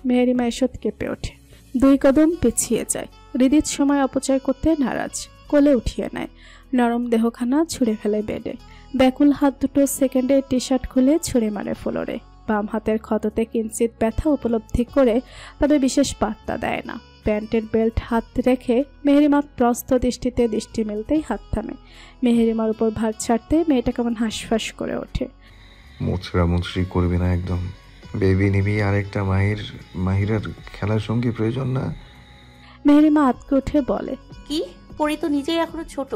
মেহেরিমা এসব কেঁপে ওঠে, 2 কদম পিছিয়ে যায়। হৃদিত সময় অপচয় করতে নারাজ, কোলে উঠিয়ে নেয়। নরম দেহখানা ছুঁড়ে ফেলে বেডে। ব্যাকুল হাত দুটো সেকেন্ডে টি শার্ট খুলে ছুঁড়ে মারে ফ্লোরে। বাম হাতের ক্ষততে কিঞ্চিত ব্যথা উপলব্ধি করে তবে বিশেষ পাত্তা দেয় না। প্যান্টের বেল্ট হাত রেখে মেহেরিমা ত্রস্ত দৃষ্টিতে দৃষ্টি মেলতেই হাত থামে। মেহেরিমার উপর ভার ছাড়তে মেয়েটা কেমন হাঁসফাঁস করে ওঠে। মুচড়ি করবি না একদম। বেবি নিবি, আরেকটা মাহিরার খেলার সঙ্গী প্রয়োজন না। মেহেরিমা আতকে উঠে বলে, কি পরি তো নিজেই এখনো ছোট।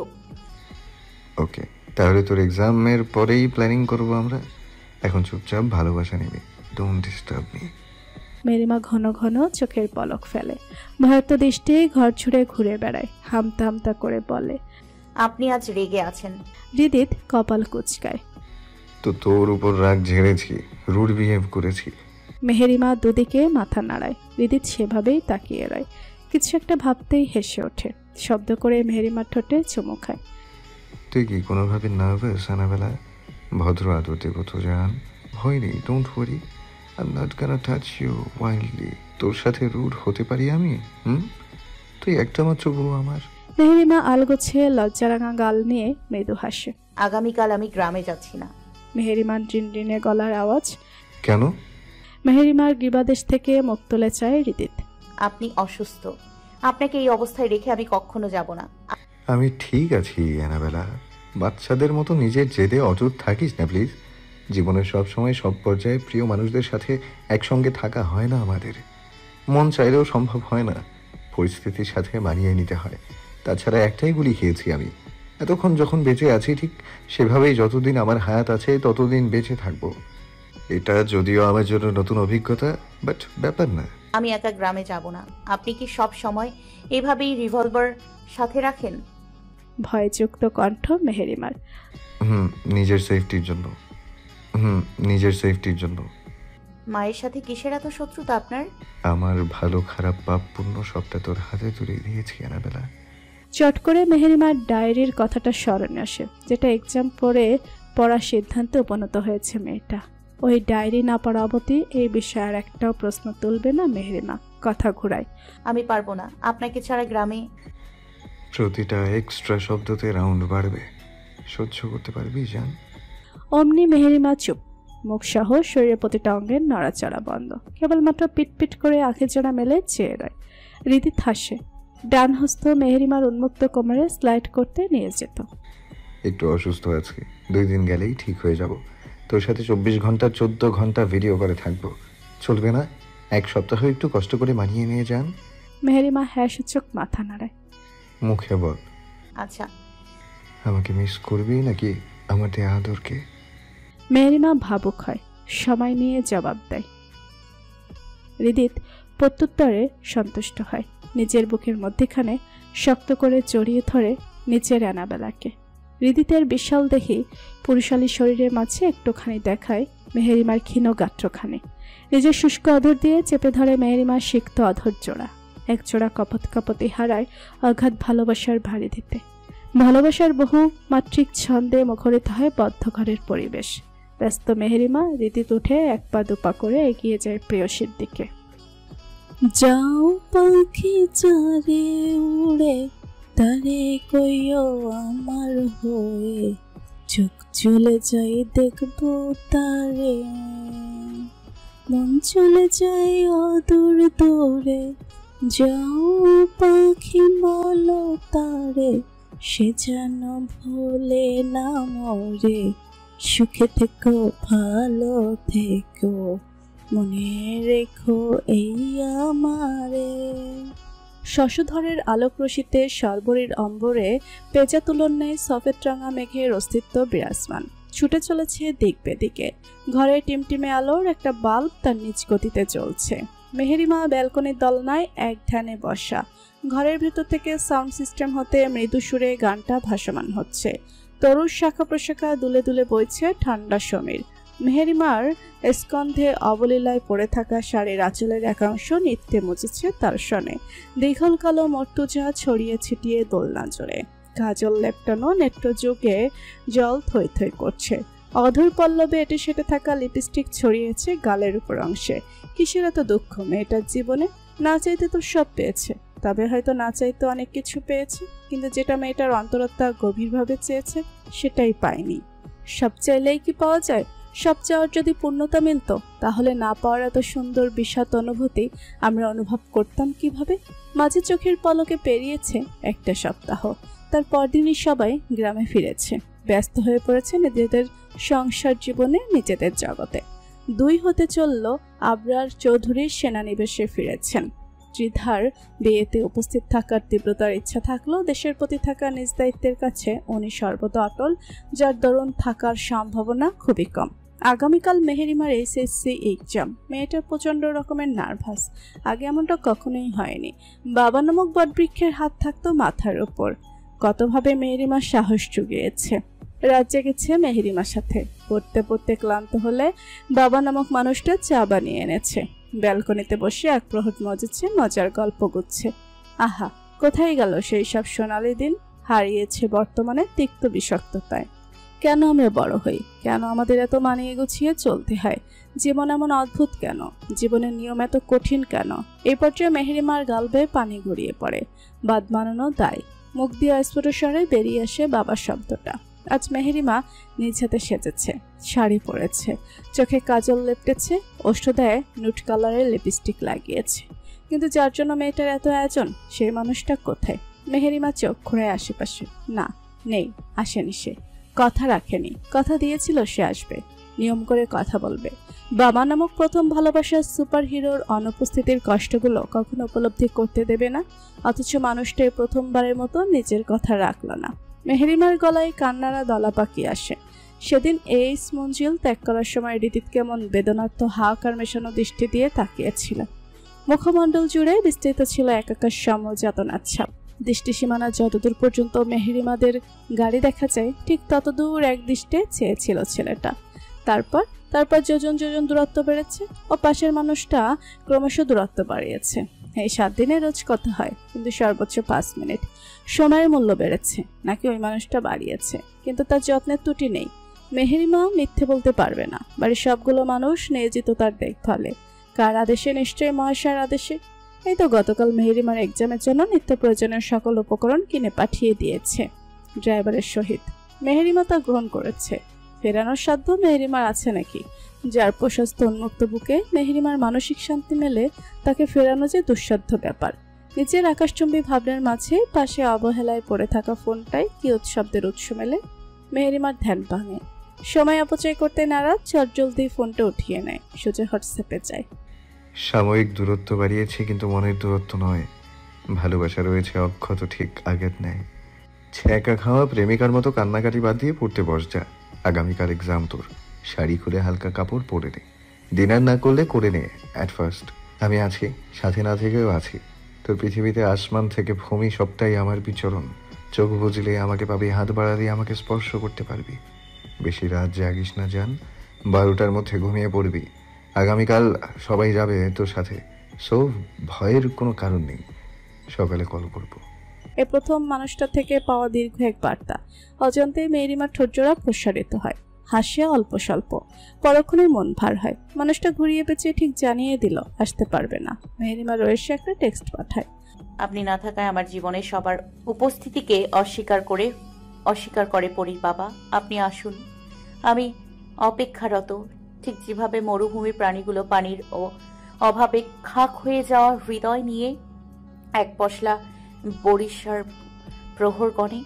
ওকে, তাহলে তোর এক্সামের পরেই প্ল্যানিং করবো আমরা। এখন চুপচাপ ভালোবাসা নিবি, ডোন্ট ডিস্টার্ব মি। মেহেরিমা ঘন ঘন চোখের পলক ফেলে, ভয়ত দৃষ্টি ঘর ছুঁড়ে ঘুরে বেড়ায়। হামতা হামতা করে বলে, আপনি আজ রেগে আছেন। হৃদিত কপাল কুচকায়। তো তোর উপর রাগ ঝেড়েছি, রুড বিহেভ করেছি। মেহেরিমা দুদিকে মাথা নাড়ায়। হৃদিত সেভাবেই তাকিয়ে রয়। কিছু একটা ভাবতেই হেসে ওঠে। শব্দ করে মেহেরিমার ঠোঁটে চুমু খায়। তুই কি কোনোভাবে নার্ভাস আনাবেলা? ভদ্র আদর দেব তো জান, ভয় নেই, don't worry. I am not gonna touch you wildly. তোর সাথে রুড হতে পারি আমি? তুই একটা মাত্র বউ আমার। মেহেরিমা আলগোছে লজ্জারাঙা গাল নিয়ে মৃদু হাসে। আগামীকাল আমি গ্রামে যাচ্ছি না। মেহেরিমার রিনরিনে গলার আওয়াজ। কেন? মেহেরিমার গৃবাদেশ থেকে মুখ তুলে চায় হৃদিত। আপনি অসুস্থ, আপনাকে এই অবস্থায় রেখে আমি কখনো যাব না। আমি ঠিক আছি অ্যানাবেলা। বাচ্চাদের মতো নিজের জেদে অটুট থাকিস না প্লিজ। জীবনের সব সময় সব পর্যায়ে প্রিয় মানুষদের সাথে একসঙ্গে থাকা হয় না আমাদের। মন চাইলেও সম্ভব হয় না, পরিস্থিতির সাথে মানিয়ে নিতে হয়। তাছাড়া একটাই গুলি খেয়েছি আমি। এতক্ষণ যখন বেঁচে আছি ঠিক সেভাবেই যতদিন আমার হায়াত আছে ততদিন বেঁচে থাকবো। এটা যদিও আমার জন্য নতুন অভিজ্ঞতা, বাট ব্যাপার না। আমি একা গ্রামে যাব না। আপনি কি সব সময় এভাবেই রিভলভার সাথে রাখেন? ভয়যুক্ত কণ্ঠ মেহেরিমার। নিজের সেফটির জন্য। নিজের সেফটির জন্য। মায়ের সাথে কিসের এত শত্রুতা আপনার? আমার ভালো খারাপ পাপ পুণ্য সবটা তোর হাতে তুলে দিয়েছি অ্যানাবেলা। চট করে মেহেরিমার ডায়েরির কথাটা স্মরণে আসে, যেটা এক্সাম পরে পড়ার সিদ্ধান্তে উপনীত হয়েছে মেয়েটা। ওই ডায়েরি না পড়া অবধি এই বিষয়ে আর একটাও প্রশ্ন তুলবে না মেহেরিমা। কথা ঘুরায়, আমি পারবো না আপনাকে ছাড়া গ্রামে। প্রতিটা এক্সট্রা শব্দতে রাউন্ড বাড়বে, সহ্য করতে পারবি জান? অমনি মেহেরিমা চুপ, মুখ সহ শরীরের প্রতিটা অঙ্গের নড়াচড়া বন্ধ। কেবলমাত্র পিটপিট করে আঁখি জোড়া মেলে চেয়ে রয়। হৃদিত হাসে। ডান হস্ত মেহেরিমার উন্মুক্ত কোমরে স্লাইড করতে নিয়ে যেত। একটু অসুস্থ আজকে, 2 দিন গেলেই ঠিক হয়ে যাব। তোর সাথে 24 ঘন্টা 14 ঘন্টা ভিডিও করে থাকবো, চলবে না? 1 সপ্তাহ একটু কষ্ট করে মানিয়ে নিয়ে যান। মেহেরিমা হ্যাঁ সূচক মাথা নাড়ায়। মুখে বল, আচ্ছা। আমাকে মিস করবি নাকি আমার দেয়া আদরকে? মেহেরিমা ভাবুক হয়, সময় নিয়ে জবাব দেয়। হৃদিত প্রত্যুত্তরে সন্তুষ্ট হয়। নিজের বুকের মধ্যেখানে শক্ত করে জড়িয়ে ধরে নিচের অ্যানাবেলাকে। হৃদিতের বিশাল দেহি পুরুষালী শরীরের মাঝে একটুখানি দেখায় মেহেরিমার ক্ষীণ গাত্রখানি। নিজের শুষ্ক অধর দিয়ে চেপে ধরে মেহেরিমার সিক্ত অধর জোড়া। এক জোড়া কপত কপতি হারায় অগাধ ভালোবাসার ভারী দিতে। ভালোবাসার বহু মাত্রিক ছন্দে মুখরিত হয় বদ্ধ ঘরের পরিবেশ। ব্যস্ত মেহেরিমা হৃদিত উঠে 1 পা 2 পা করে এগিয়ে যায় প্রেয়সীর দিকে। যাও পাখি চারে উড়ে, তারে কইও আমার হয়ে, চোখ চলে যায় দেখবো তারে, মন চলে যায় অদূর দূরে, যাও পাখি বলো তারে, সে যেন ভোলে না মরে, সুখে থেকো ভালো থেকো, মনে রেখো এই আমারে। শশধরের আলোকরশিতে সর্বরীর অম্বরে পেঁচা তুলন নেয় সফেদ রাঙা মেঘের অস্তিত্ব বিরাজমান। ছুটে চলেছে দিক বেদিকে। ঘরে টিমটিমে আলোর একটা বাল্ব তার নিজ গতিতে জ্বলছে। মেহেরিমা ব্যালকনির দলনায় এক ধ্যানে বসা। ঘরের ভেতর থেকে সাউন্ড সিস্টেম হতে মৃদু সুরে গানটা ভাসমান হচ্ছে। তরুর শাখা প্রশাখা দুলে দুলে বইছে ঠান্ডা সমীর। মেহেরিমার স্কন্ধে অবলীলায় পড়ে থাকা শাড়ির আঁচলের একাংশ নৃত্যে মুচেছে তার শনে। দীঘল কালো মর্তুজা ছড়িয়ে ছিটিয়ে দোলনা জোরে। কাজল লেপটানো নেত্রযুগে জল থই থই করছে। অধর পল্লবে এটে সেটে থাকা লিপস্টিক ছড়িয়েছে গালের উপর অংশে। কিসের এত দুঃখ মেয়েটার জীবনে? না চাইতে তো সব পেয়েছে, তবে হয়তো না চাইতে অনেক কিছু পেয়েছে, কিন্তু যেটা মেয়েটার অন্তরাত্মা গভীরভাবে চেয়েছে সেটাই পায়নি। সব চাইলেই কি পাওয়া যায়? সব চাওয়ার যদি পূর্ণতা মিলত, তাহলে না পাওয়ার এত সুন্দর বিষাদ অনুভূতি আমরা অনুভব করতাম কিভাবে? মাঝে চোখের পলকে পেরিয়েছে একটা সপ্তাহ। তার পরদিনই সবাই গ্রামে ফিরেছে, ব্যস্ত হয়ে পড়েছে নিজেদের সংসার জীবনে, নিজেদের জগতে। দুই হতে চলল আবরার চৌধুরীর সেনানিবেশে ফিরেছেন। ত্রিধার বিয়েতে উপস্থিত থাকার তীব্রতার ইচ্ছা থাকলেও দেশের প্রতি থাকা নিজ দায়িত্বের কাছে উনি সর্বদা অটল, যার দরুন থাকার সম্ভাবনা খুবই কম। আগামীকাল মেহেরিমার এসএসসি এক্সাম। মেয়েটার প্রচণ্ড রকমের নার্ভাস। আগে এমনটা কখনোই হয়নি। বাবা নামক বটবৃক্ষের হাত থাকতো মাথার ওপর। কতভাবে মেহেরিমার সাহস জুগিয়েছে। রাত জেগেছে মেহেরিমার সাথে। পড়তে পড়তে ক্লান্ত হলে বাবা নামক মানুষটা চা বানিয়ে এনেছে। ব্যালকনিতে বসে এক প্রহর মজেছে, মজার গল্প গুচ্ছে। আহা, কোথায় গেল সেই সব সোনালি দিন? হারিয়েছে বর্তমানে তিক্ত বিষাক্ততায়। কেন আমরা বড় হই? কেন আমাদের এত মানিয়ে গুছিয়ে চলতে হয়? জীবন এমন অদ্ভুত কেন? জীবনের নিয়ম এত কঠিন কেন? এই পর্যায়ে মেহেরিমার গাল বেয়ে পানি গড়িয়ে পড়ে। বাদ মানানো দায়। মুখ দিয়ে অস্ফুট স্বরে বেরিয়ে আসে বাবার শব্দটা। আজ মেহেরিমা নিজ হাতে সেজেছে, শাড়ি পরেছে, চোখে কাজল লেপটেছে, ওষ্ঠদায় নুট কালারের লিপস্টিক লাগিয়েছে। কিন্তু যার জন্য মেয়েটার এত আয়োজন, সেই মানুষটা কোথায়? মেহেরিমা চোখ ঘুরায় আশেপাশে। না, নেই, আসেনি সে। কথা রাখেনি। কথা দিয়েছিল সে আসবে, নিয়ম করে কথা বলবে। বাবা নামক প্রথম ভালোবাসার সুপার হিরোর অনুপস্থিতির কষ্টগুলো কখনো উপলব্ধি করতে দেবে না। অথচ মানুষটাই প্রথমবারের মতো নিজের কথা রাখল না। মেহেরিমার গলায় কান্নারা দলা পাকিয়ে আসে। সেদিন এইস মঞ্জিল ত্যাগ করার সময় ঋদিত কেমন বেদনার্থ হাহাকার মেশানো দৃষ্টি দিয়ে তাকিয়েছিল। মুখমণ্ডল জুড়ে বিস্তৃত ছিল একাকার সম যাতনার ছাপ। দৃষ্টি সীমানা যতদূর পর্যন্ত মেহেরিমাদের গাড়ি দেখা যায়, ঠিক ততদূর এক দৃষ্টে চেয়েছিল ছেলেটা। তারপর যোজন যোজন দূরত্ব বেড়েছে ও পাশের মানুষটা ক্রমশ দূরত্ব বাড়িয়েছে। এই 7 দিনে রোজ কথা হয়, কিন্তু সর্বোচ্চ 5 মিনিট। সময়ের মূল্য বেড়েছে, নাকি ওই মানুষটা বাড়িয়েছে? কিন্তু তার যত্নের ত্রুটি নেই। মেহেরিমা মিথ্যে বলতে পারবে না। বাড়ির সবগুলো মানুষ নিয়োজিত তার দেখভালে। কার আদেশে? নিশ্চয়ই মহাশয়ের আদেশে। এই তো গতকাল মেহেরিমার এক্সামের জন্য নিত্য প্রয়োজনীয় সকল উপকরণ কিনে পাঠিয়ে দিয়েছে ড্রাইভারের সহিত। মেহেরিমা তা গ্রহণ করেছে। ফেরানোর সাধ্য মেহেরিমার আছে নাকি? যার প্রশস্ত উন্মুক্ত বুকে মেহেরিমার মানসিক শান্তি মেলে, তাকে ফেরানো যে দুঃসাধ্য ব্যাপার। নিজের আকাশচুম্বী ভাবনার মাঝে পাশে অবহেলায় পড়ে থাকা ফোনটাই কি উৎশব্দের উৎস মেলে। মেহেরিমার ধ্যান ভাঙে। সময় অপচয় করতে নারাজ চটজলদি ফোনটা উঠিয়ে নেয়, সোজা হোয়াটসঅ্যাপে যায়। সাময়িক দূরত্ব বাড়িয়েছে, কিন্তু মনের দূরত্ব নয়। ভালোবাসা রয়েছে অক্ষত, ঠিক আগের ন্যায়। ছ্যাঁকা খাওয়া প্রেমিকার মতো কান্নাকাটি বাদ দিয়ে পড়তে বস যা। আগামীকাল এক্সাম তোর। শাড়ি খুলে হালকা কাপড় পরে নে। ডিনার না করলে করে নে অ্যাট ফার্স্ট। আমি আছি, সাথে না থেকেও আছি। তোর পৃথিবীতে আসমান থেকে ভূমি সবটাই আমার বিচরণ। চোখ বুঝলে আমাকে পাবি, হাত বাড়ালে আমাকে স্পর্শ করতে পারবি। বেশি রাত জাগিস না জান, 12টার মধ্যে ঘুমিয়ে পড়বি। আগামীকাল সবাই যাবে তোর সাথে, সো ভয়ের কোনো কারণ নেই। সকালে কল করব। এ প্রথম মানুষটা থেকে পাওয়া দীর্ঘ এক বার্তা। অজান্তেই মেহেরিমার ঠোঁটজোড়া প্রসারিত হয়। হাসে অল্প স্বল্প। পরক্ষণে মন ভার হয়। মানুষটা ঘুরিয়ে পেঁচিয়ে ঠিক জানিয়ে দিল আসতে পারবে না। মেহেরিমা রয়েছে একটা টেক্সট পাঠায়। আপনি না থাকায় আমার জীবনে সবার উপস্থিতিকে অস্বীকার করে অস্বীকার করে পরীর বাবা। আপনি আসুন, আমি অপেক্ষারত। ঠিক যেভাবে মরুভূমির প্রাণীগুলো পানির ও অভাবে খাক হয়ে যাওয়া হৃদয় নিয়ে এক পশলা বরিশার প্রহর গণে।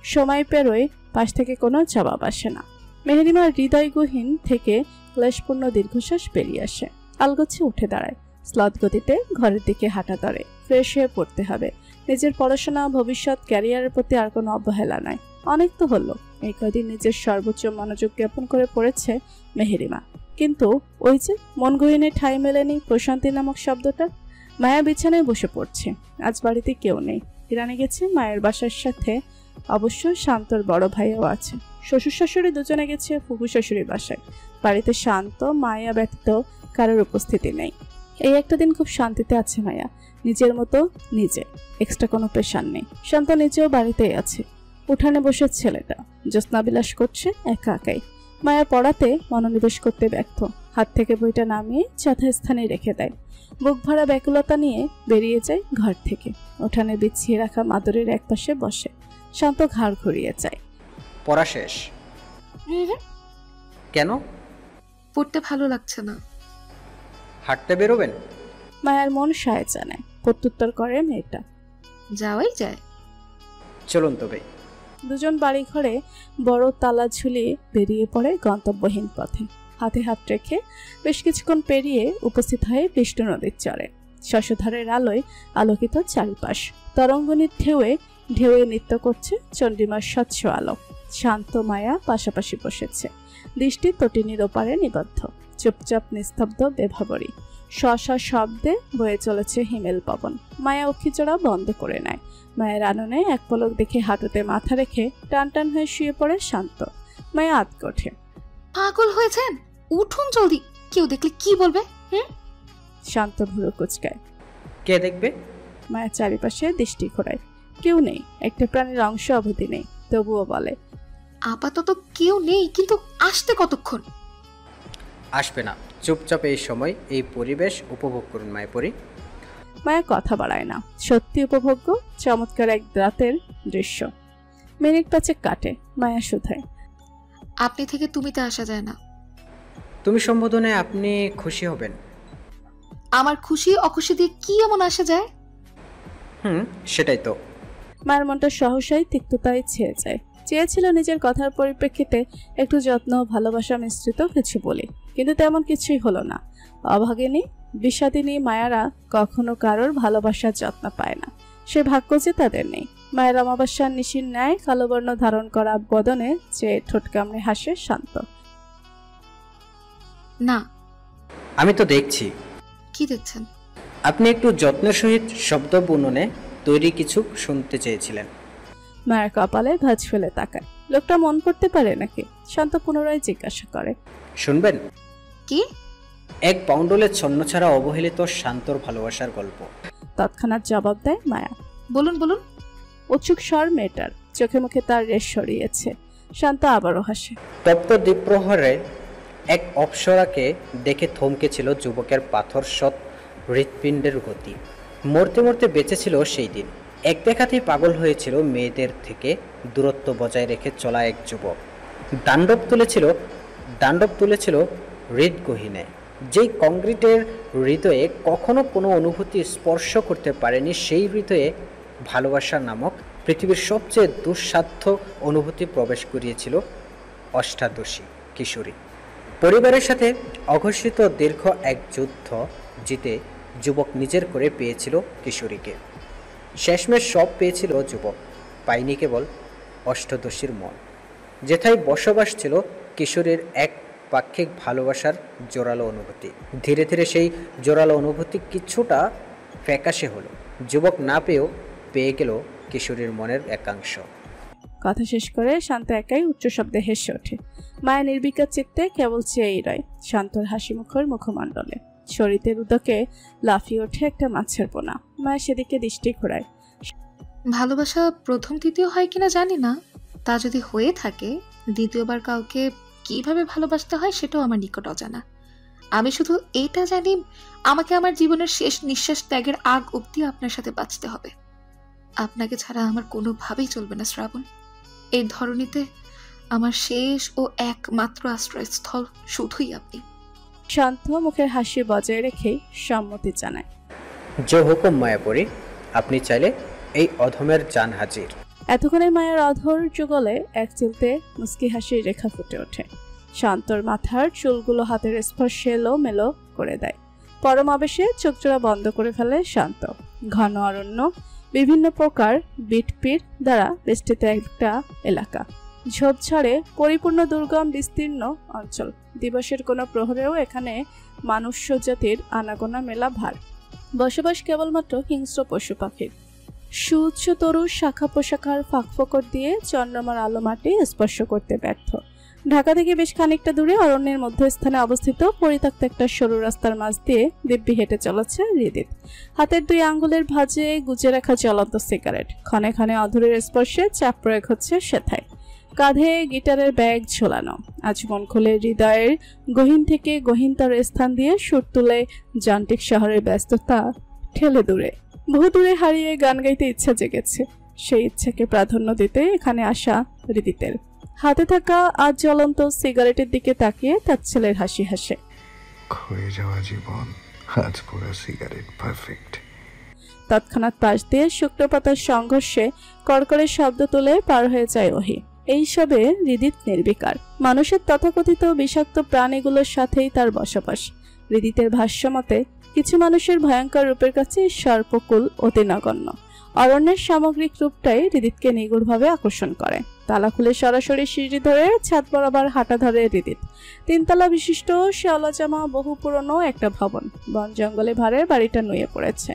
সময় পেরোয়, পাশ থেকে কোনো জবাব আসে না। মেহেরিমার হৃদয়গহীন থেকে ক্লেশপূর্ণ দীর্ঘশ্বাস বেরিয়ে আসে। আলগোছে উঠে দাঁড়ায়, স্লথ গতিতে ঘরের দিকে হাঁটা ধরে। ফ্রেশ হয়ে পড়তে হবে। নিজের পড়াশোনা, ভবিষ্যৎ, ক্যারিয়ারের প্রতি আর কোনো অবহেলা নয়। অনেক তো হলো, এই কদিন নিজের সর্বোচ্চ মনোযোগ জ্ঞাপন করে পড়েছে মেহেরিমা। কিন্তু ওই যে মন গহীনে ঠাঁই মেলেনি প্রশান্তি নামক শব্দটা। মায়া বিছানায় বসে পড়ছে। আজ বাড়িতে কেউ নেই। ইরানি গেছে মায়ের বাসার সাথে। অবশ্য শান্তর বড় ভাইও আছে। শ্বশুর শাশুড়ি দুজনে গেছে ফুফু শাশুড়ির বাসায়। বাড়িতে শান্ত, মায়া ব্যতীত কারোর উপস্থিতি নেই। এই একটা দিন খুব শান্তিতে আছে মায়া, নিজের মতো নিজে। এক্সট্রা কোনো প্রেশার নেই। শান্ত নিজেও বাড়িতেই আছে। উঠানে বসে ছেলেটা জ্যোৎস্না বিলাস করছে একা একাই। মায়া পড়াতে মনোনিবেশ করতে ব্যর্থ। হাত থেকে বইটা নামিয়ে যথাস্থানে রেখে দেয়। বুক ভরা ব্যাকুলতা নিয়ে বেরিয়ে যায় ঘর থেকে। উঠানে বিছিয়ে রাখা মাদুরের একপাশে বসে। শান্ত ঘাড় ঘুরিয়ে যায়। পড়া শেষ? কেন? পড়তে ভালো লাগছে না। হাঁটতে বেরোবেন? মায়ার মন সায় জানে। প্রত্যুত্তর করে মেয়েটা। যাওয়াই যায়। চলুন তবে। দুজন বাড়ি ঘরে বড় তালা ঝুলিয়ে বেরিয়ে পড়ে গন্তব্যহীন পথে। হাতে হাত রেখে বেশ কিছুক্ষণ পেরিয়ে উপস্থিত হয় বিষ্ণু নদীর চরে। শশধরের আলোয় আলোকিত চারিপাশ। তরঙ্গনির ঢেউয়ে ঢেউয়ে নৃত্য করছে চন্ডিমার স্বচ্ছ আলো। শান্ত মায়া পাশাপাশি বসেছে। দৃষ্টি তটিনীর ওপারে নিবদ্ধ। চুপচাপ নিস্তব্ধ বেভাবরী। স্ব শব্দে বয়ে চলেছে হিমেল পবন। মায়া অক্ষিজোড়া বন্ধ করে নেয়। মায়ের আননে এক পলক দেখে হাঁটুতে মাথা রেখে টান টান হয়ে শুয়ে পড়ে শান্ত। মায়া আতকে ওঠে। পাগল হয়েছেন? উঠুন জলদি, কেউ দেখলে কি বলবে? শান্ত ভুরু কুচকায়। কে দেখবে? মায়া চারিপাশে দৃষ্টি ঘোরায়। কেউ নেই। একটা প্রাণীর অংশ অবধি নেই। তবুও বলে, আপাতত কেউ নেই, কিন্তু আসতে কতক্ষণ? আসবে না। চুপচাপ এই সময় এই পরিবেশ উপভোগ করুন মায়াপরি। মায়া কথা বাড়ায় না। সত্যি উপভোগ্য, চমৎকার এক রাতের দৃশ্য। মিনিট পাঁচেক কাটে। মায়া শুধায়, আপনি থেকে তুমিতে আসা যায় না। তুমি সম্বোধনে আপনি খুশি হবেন। আমার খুশি অখুশি দিয়ে কি এমন আসা যায়? সেটাই তো। মায়ের মনটা সহসাই তিক্ততায় ছেয়ে যায়। চেয়েছিল নিজের কথার পরিপ্রেক্ষিতে একটু যত্ন, ভালোবাসা মিশ্রিত কিছু বলি, কিন্তু তেমন কিছুই হলো না। অভাগিনী, বিষাদিনী মায়ারা কখনো কারোর ভালোবাসার যত্ন পায় না। সে ভাগ্য যে তাদের নেই। মায়ের অমাবস্যার নিশির ন্যায় কালোবর্ণ ধারণ করা বদনে যে ঠোঁট কামড়ে হাসে শান্ত। না। আমি তো দেখছি। কি দেখছেন? আপনি একটু যত্নের সহিত শব্দ বুননে তৈরি কিছু শুনতে চেয়েছিলেন। মায়ের কপালে ভাঁজ ফেলে তাকায়। লোকটা মন করতে পারে নাকি? শান্ত পুনরায় জিজ্ঞাসা করে, শুনবেন? কি? এক বাউন্ডলের ছন্ন ছাড়া অবহেলিত শান্তর ভালোবাসার গল্প। তৎক্ষণাৎ জবাব দেয় মায়া। বলুন বলুন। উৎসুক স্বর মেয়েটার। চোখে মুখে তার রেশ সরিয়েছে। শান্ত আবারও হাসে। তপ্ত দ্বীপ্রহরে এক অপ্সরাকে দেখে থমকেছিল যুবকের পাথর সৎ হৃৎপিণ্ডের গতি। মরতে মরতে বেঁচেছিল সেই দিন। এক দেখাতেই পাগল হয়েছিল মেয়েদের থেকে দূরত্ব বজায় রেখে চলা এক যুবক। দাণ্ডব তুলেছিল হৃদগহীনে। যেই কংক্রিটের হৃদয়ে কখনো কোনো অনুভূতি স্পর্শ করতে পারেনি, সেই হৃদয়ে ভালোবাসা নামক পৃথিবীর সবচেয়ে দুঃসাধ্য অনুভূতি প্রবেশ করিয়েছিল অষ্টাদশী কিশোরী। পরিবারের সাথে অঘোষিত দীর্ঘ এক যুদ্ধ জিতে যুবক নিজের করে পেয়েছিল কিশোরীকে। শেষমেশ সব পেয়েছিল যুবক, পায়নি কেবল অষ্টাদশীর মন, যেথায় বসবাস ছিল কিশোরীর এক পাক্ষিক ভালোবাসার জোরালো অনুভূতি। ধীরে ধীরে সেই জোরালো অনুভূতি কিছুটা ফ্যাকাশে হলো। যুবক না পেয়েও পেয়ে গেল কিশোরীর মনের একাংশ। কথা শেষ করে শান্ত একাই উচ্চ শব্দে হেসে ওঠে। মায়া নির্বিকার চিত্তে কেবল চেয়েই রয় শান্তর হাসি মুখর মুখমণ্ডলে। শরীরের উদকে লাফিয়ে ওঠে একটা মাছের পোনা। মায়া সেদিকে দৃষ্টি ঘোরায়। ভালোবাসা প্রথম দ্বিতীয় হয় কিনা জানি না, তা যদি হয়ে থাকে দ্বিতীয়বার কাউকে কিভাবে ভালোবাসতে হয় সেটাও আমার নিকট অজানা। আমি শুধু এটা জানি, আমাকে আমার জীবনের শেষ নিঃশ্বাস ত্যাগের আগ অবধি আপনার সাথে বাঁচতে হবে। আপনাকে ছাড়া আমার কোনোভাবেই চলবে না শ্রাবণ। এই ধরনীতে আমার শেষ ও একমাত্র আশ্রয়স্থল শুধুই আপনি। শান্ত মুখের হাসি বজায় রেখেই সম্মতি জানায়। যে হুকুম মায়াপুরী, আপনি চাইলে এই অধমের জান হাজির। এতক্ষণে মায়ের অধর যুগলে এক চিলতে মুস্কি হাসির রেখা ফুটে ওঠে। শান্তর মাথার চুলগুলো হাতের স্পর্শে এলোমেলো করে দেয়। পরম আবেশে চোখজোড়া বন্ধ করে ফেলে শান্ত। ঘন অরণ্য, বিভিন্ন প্রকার বিটপির দ্বারা বেষ্টিত একটা এলাকা, ঝোপঝাড়ে পরিপূর্ণ দুর্গম বিস্তীর্ণ অঞ্চল। দিবসের কোনো প্রহরেও এখানে মানুষ্য জাতির আনাগোনা মেলা ভার। বসবাস কেবলমাত্র হিংস্র পশু পাখির। সুউচ্চ তরু শাখা পোশাখার ফাঁকফোকর দিয়ে চন্দ্রমার আলো মাটি স্পর্শ করতে ব্যর্থ। ঢাকা থেকে বেশ খানিকটা দূরে অরণ্যের মধ্যস্থানে অবস্থিত পরিত্যক্ত একটা সরু রাস্তার মাঝ দিয়ে দিব্যি হেঁটে চলেছে হৃদিত। হাতের 2 আঙ্গুলের ভাঁজে গুজে রাখা জ্বলন্ত সিগারেট, ক্ষণে ক্ষণে অধরের স্পর্শে চাপ প্রয়োগ হচ্ছে সেথায়। কাঁধে গিটারের ব্যাগ ঝোলানো, আজ মন খুলে হৃদয়ের গহীন থেকে গহীনতর স্থান দিয়ে সুর তুলে যান্ত্রিক শহরের ব্যস্ততা ঠেলে দূরে, বহু দূরে হারিয়ে গান গাইতে ইচ্ছা জেগেছে। সেই ইচ্ছাকে প্রাধান্য দিতে এখানে আসা হৃদিতের। হাতে থাকা আজ জ্বলন্ত সিগারেটের দিকে তাকিয়ে তার ছেলের হাসি হাসে। ক্ষয়ে যাওয়া জীবন, আজ পুরো সিগারেট পারফেক্ট। তৎক্ষণাৎ পাশ দিয়ে শুকনো পাতার সংঘর্ষে কড়কড়ে শব্দ তুলে পার হয়ে যায় ওহি। এইসবে হৃদিত নির্বিকার। মানুষের তথাকথিত বিষাক্ত প্রাণীগুলোর সাথেই তার বসবাস। হৃদিতের ভাষ্য মতে কিছু মানুষের ভয়ঙ্কর রূপের কাছে সর্পকুল অতি নগণ্য। অরণ্যের সামগ্রিক রূপটাই হৃদিতকে নিগুড়ভাবে আকর্ষণ করে। তালা খুলে সরাসরি সিঁড়ি ধরে ছাদ বরাবর হাঁটা ধরে হৃদিত। 3 তলা বিশিষ্ট শেওলাজামা বহু পুরনো একটা ভবন। বন জঙ্গলে ভারে বাড়িটা নুয়ে পড়েছে।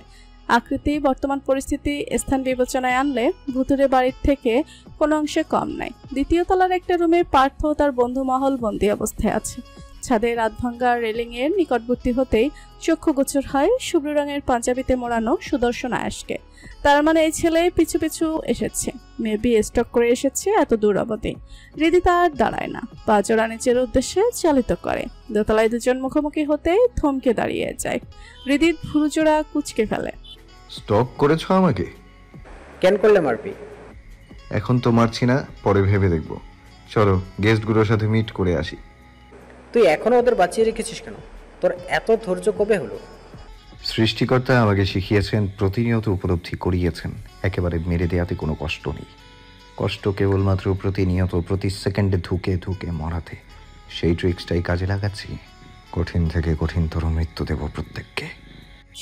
আকৃতি, বর্তমান পরিস্থিতি, স্থান বিবেচনায় আনলে ভুতুরে বাড়ির থেকে কোনো অংশে কম নাই। 2য় তলার একটা রুমে পার্থ ও তার বন্ধু মহল বন্দী অবস্থায় আছে। ছাদে রাতভাঙ্গা রেলিং এর নিকটবর্তী হতেই চক্ষু গোচর হয় শুভ্র রঙের পাঞ্জাবিতে মোড়ানো সুদর্শন আয়াসকে। তার মানে এই ছেলে পিছু পিছু এসেছে, মেবি স্টক করে এসেছে এত দূর অবধি। হৃদিত আর দাঁড়ায় না, পা জোড়া নিচের উদ্দেশ্যে চালিত করে। দোতলায় দুজন মুখোমুখি হতেই থমকে দাঁড়িয়ে যায়। হৃদিত ভুরু জোড়া কুচকে ফেলে। স্টক করেছো আমাকে? কেন করলে মারবি? এখন তো মারছি না, পরে ভেবে দেখব। চলো গেস্টগুলোর সাথে মিট করে আসি। তুই এখনো ওদের বাঁচিয়ে রেখেছিস কেন? তোর এত ধৈর্য কবে হলো? সৃষ্টিকর্তা আমাকে শিখিয়েছেন, প্রতিনিয়ত উপলব্ধি করিয়েছেন, একেবারে মেরে দেয়াতে কোনো কষ্ট নেই। কষ্ট কেবলমাত্র প্রতিনিয়ত প্রতি সেকেন্ডে ধুকে ধুকে মরাতে। সেই ট্রিক্সটাই কাজে লাগাচ্ছি। কঠিন থেকে কঠিনতর মৃত্যু দেব প্রত্যেককে।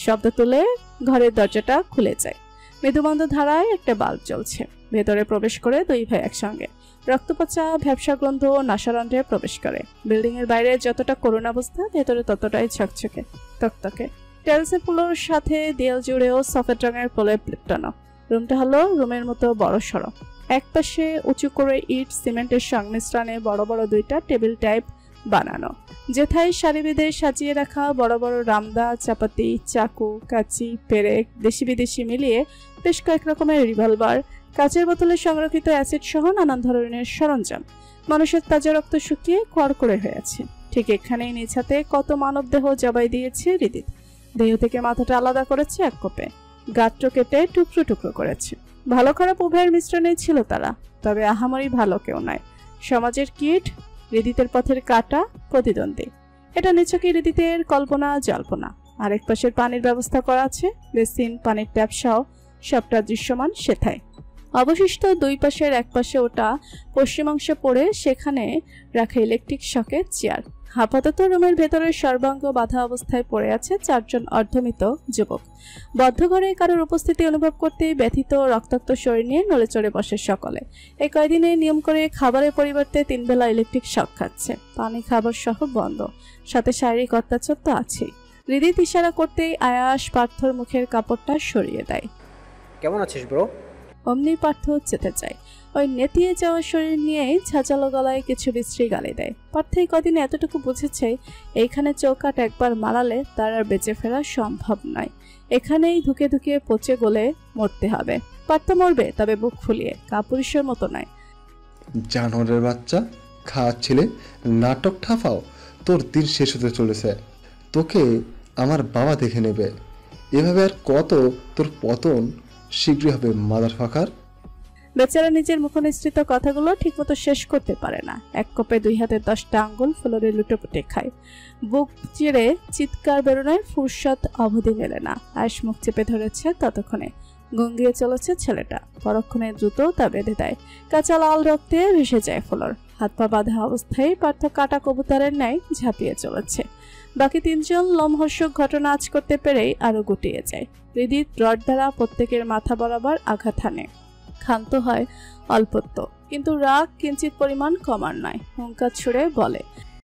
শব্দ তুলে ঘরের দরজাটা খুলে যায়। মৃদুমন্দ ধারায় একটা বাল্ব জ্বলছে। ভেতরে প্রবেশ করে 2 ভাই একসঙ্গে। রক্তপচা ভ্যাবসা গন্ধ নাসারন্ধ্রে প্রবেশ করে। বিল্ডিং এর বাইরে যতটা করুণ অবস্থা, ভেতরে ততটাই ঝকঝকে তকতকে। টেলসের ফুলোর সাথে দেয়াল জুড়েও সফেদ রঙের প্রলেপ লেপটানো। রুমটা হলো রুমের মতো বড় সড়ো। একপাশে উঁচু করে ইট সিমেন্টের সংমিশ্রণে বড় বড় 2টা টেবিল টাইপ বানানো, যেথায় সারি বেঁধে সাজিয়ে রাখা বড় বড় রামদা, চাপাতি, চাকু, কাঁচি, পেরেক, দেশি বিদেশি মিলিয়ে বেশ কয়েক রকমের রিভলভার, কাচের বোতলে সংরক্ষিত অ্যাসিড সহ নানান ধরনের সরঞ্জাম। মানুষের তাজা রক্ত শুকিয়ে কড়কড়ে হয়ে আছে। ঠিক এখানেই নিজ হাতে কত মানব দেহ জবাই দিয়েছে হৃদিত। দেহ থেকে মাথাটা আলাদা করেছে এক কোপে, গাত্র কেটে টুকরো টুকরো করেছে। ভালো খারাপ উভয়ের মিশ্রণে ছিল তারা, তবে আহামরি ভালো কেউ নয়। সমাজের কীট, হৃদিতের পথের কাটা, প্রতিদ্বন্দ্বী। এটা নিছকই হৃদিতের কল্পনা জল্পনা। আরেক পাশের পানির ব্যবস্থা করা আছে, বেসিন, পানির ট্যাপ সহ সবটা দৃশ্যমান সেথায়। অবশিষ্ট 2 পাশের এক পাশে ওটা পশ্চিমাংশে পড়ে সেখানে রাখা ইলেকট্রিক শকের চেয়ার। আপাতত রুমের ভেতরের সর্বাঙ্গ বাধা অবস্থায় পড়ে আছে 4 জন অর্ধমৃত যুবক। বদ্ধ ঘরে কারোর উপস্থিতি অনুভব করতে ব্যথিত রক্তাক্ত শরীর নিয়ে নড়ে চড়ে বসে সকলে। এই কয়দিনে নিয়ম করে খাবারের পরিবর্তে 3 বেলা ইলেকট্রিক শক খাচ্ছে। পানি, খাবার সহ বন্ধ, সাথে শারীরিক অত্যাচার তো আছেই। হৃদিত ইশারা করতেই আয়াস পার্থর মুখের কাপড়টা সরিয়ে দেয়। কেমন আছিস ব্রো? অমনি পার্থ চেতে যায়। ওই নেতিয়ে যাওয়া শরীর নিয়েই ছাঁচালো গলায় কিছু বিশ্রী গালি দেয়। পার্থ এই কদিনে এতটুকু বুঝেছে, এইখানে চৌকাট একবার মারালে তার আর বেঁচে ফেরা সম্ভব নয়। এখানেই ধুকে ধুকে পচে গলে মরতে হবে। পার্থ মরবে, তবে বুক ফুলিয়ে, কাপুরুষের মতো নয়। জানোয়ারের বাচ্চা, খাওয়াচ্ছিলে, নাটক ঠাফাও। তোর দিন শেষ হতে চলেছে। তোকে আমার বাবা দেখে নেবে। এভাবে আর কত তোর পতন শীঘ্রই হবে, মাদার ফাকার। বেচারা নিজের মুখনিসৃত কথাগুলো ঠিকমতো শেষ করতে পারে না। এক কোপে 2 হাতে 10টা আঙ্গুল ফ্লোরে লুটোপুটে খায়। বুক চিরে চিৎকার বেরোনোয় ফুরসত অবধি মেলে না। আয়েশ মুখ চেপে ধরেছে, ততক্ষণে গঙ্গিয়ে চলেছে ছেলেটা। পরক্ষণে দ্রুত তা বেঁধে দেয়। কাঁচা লাল রক্তে ভেসে যায় ফ্লোর। হাত পা বাঁধা অবস্থায় পার্থ কাটা কবুতরের ন্যায় ঝাঁপিয়ে চলেছে। বাকি 3 জন লোমহর্ষক ঘটনা আজ করতে পেরেই আরো গুটিয়ে যায়। হৃদি রড দ্বারা প্রত্যেকের মাথা বরাবর আঘাত হানে। ক্ষান্ত হয় অল্পত্ব, কিন্তু রাগ কিঞ্চিত পরিমাণ কমার নয়। হুঙ্কার ছুড়ে বলে,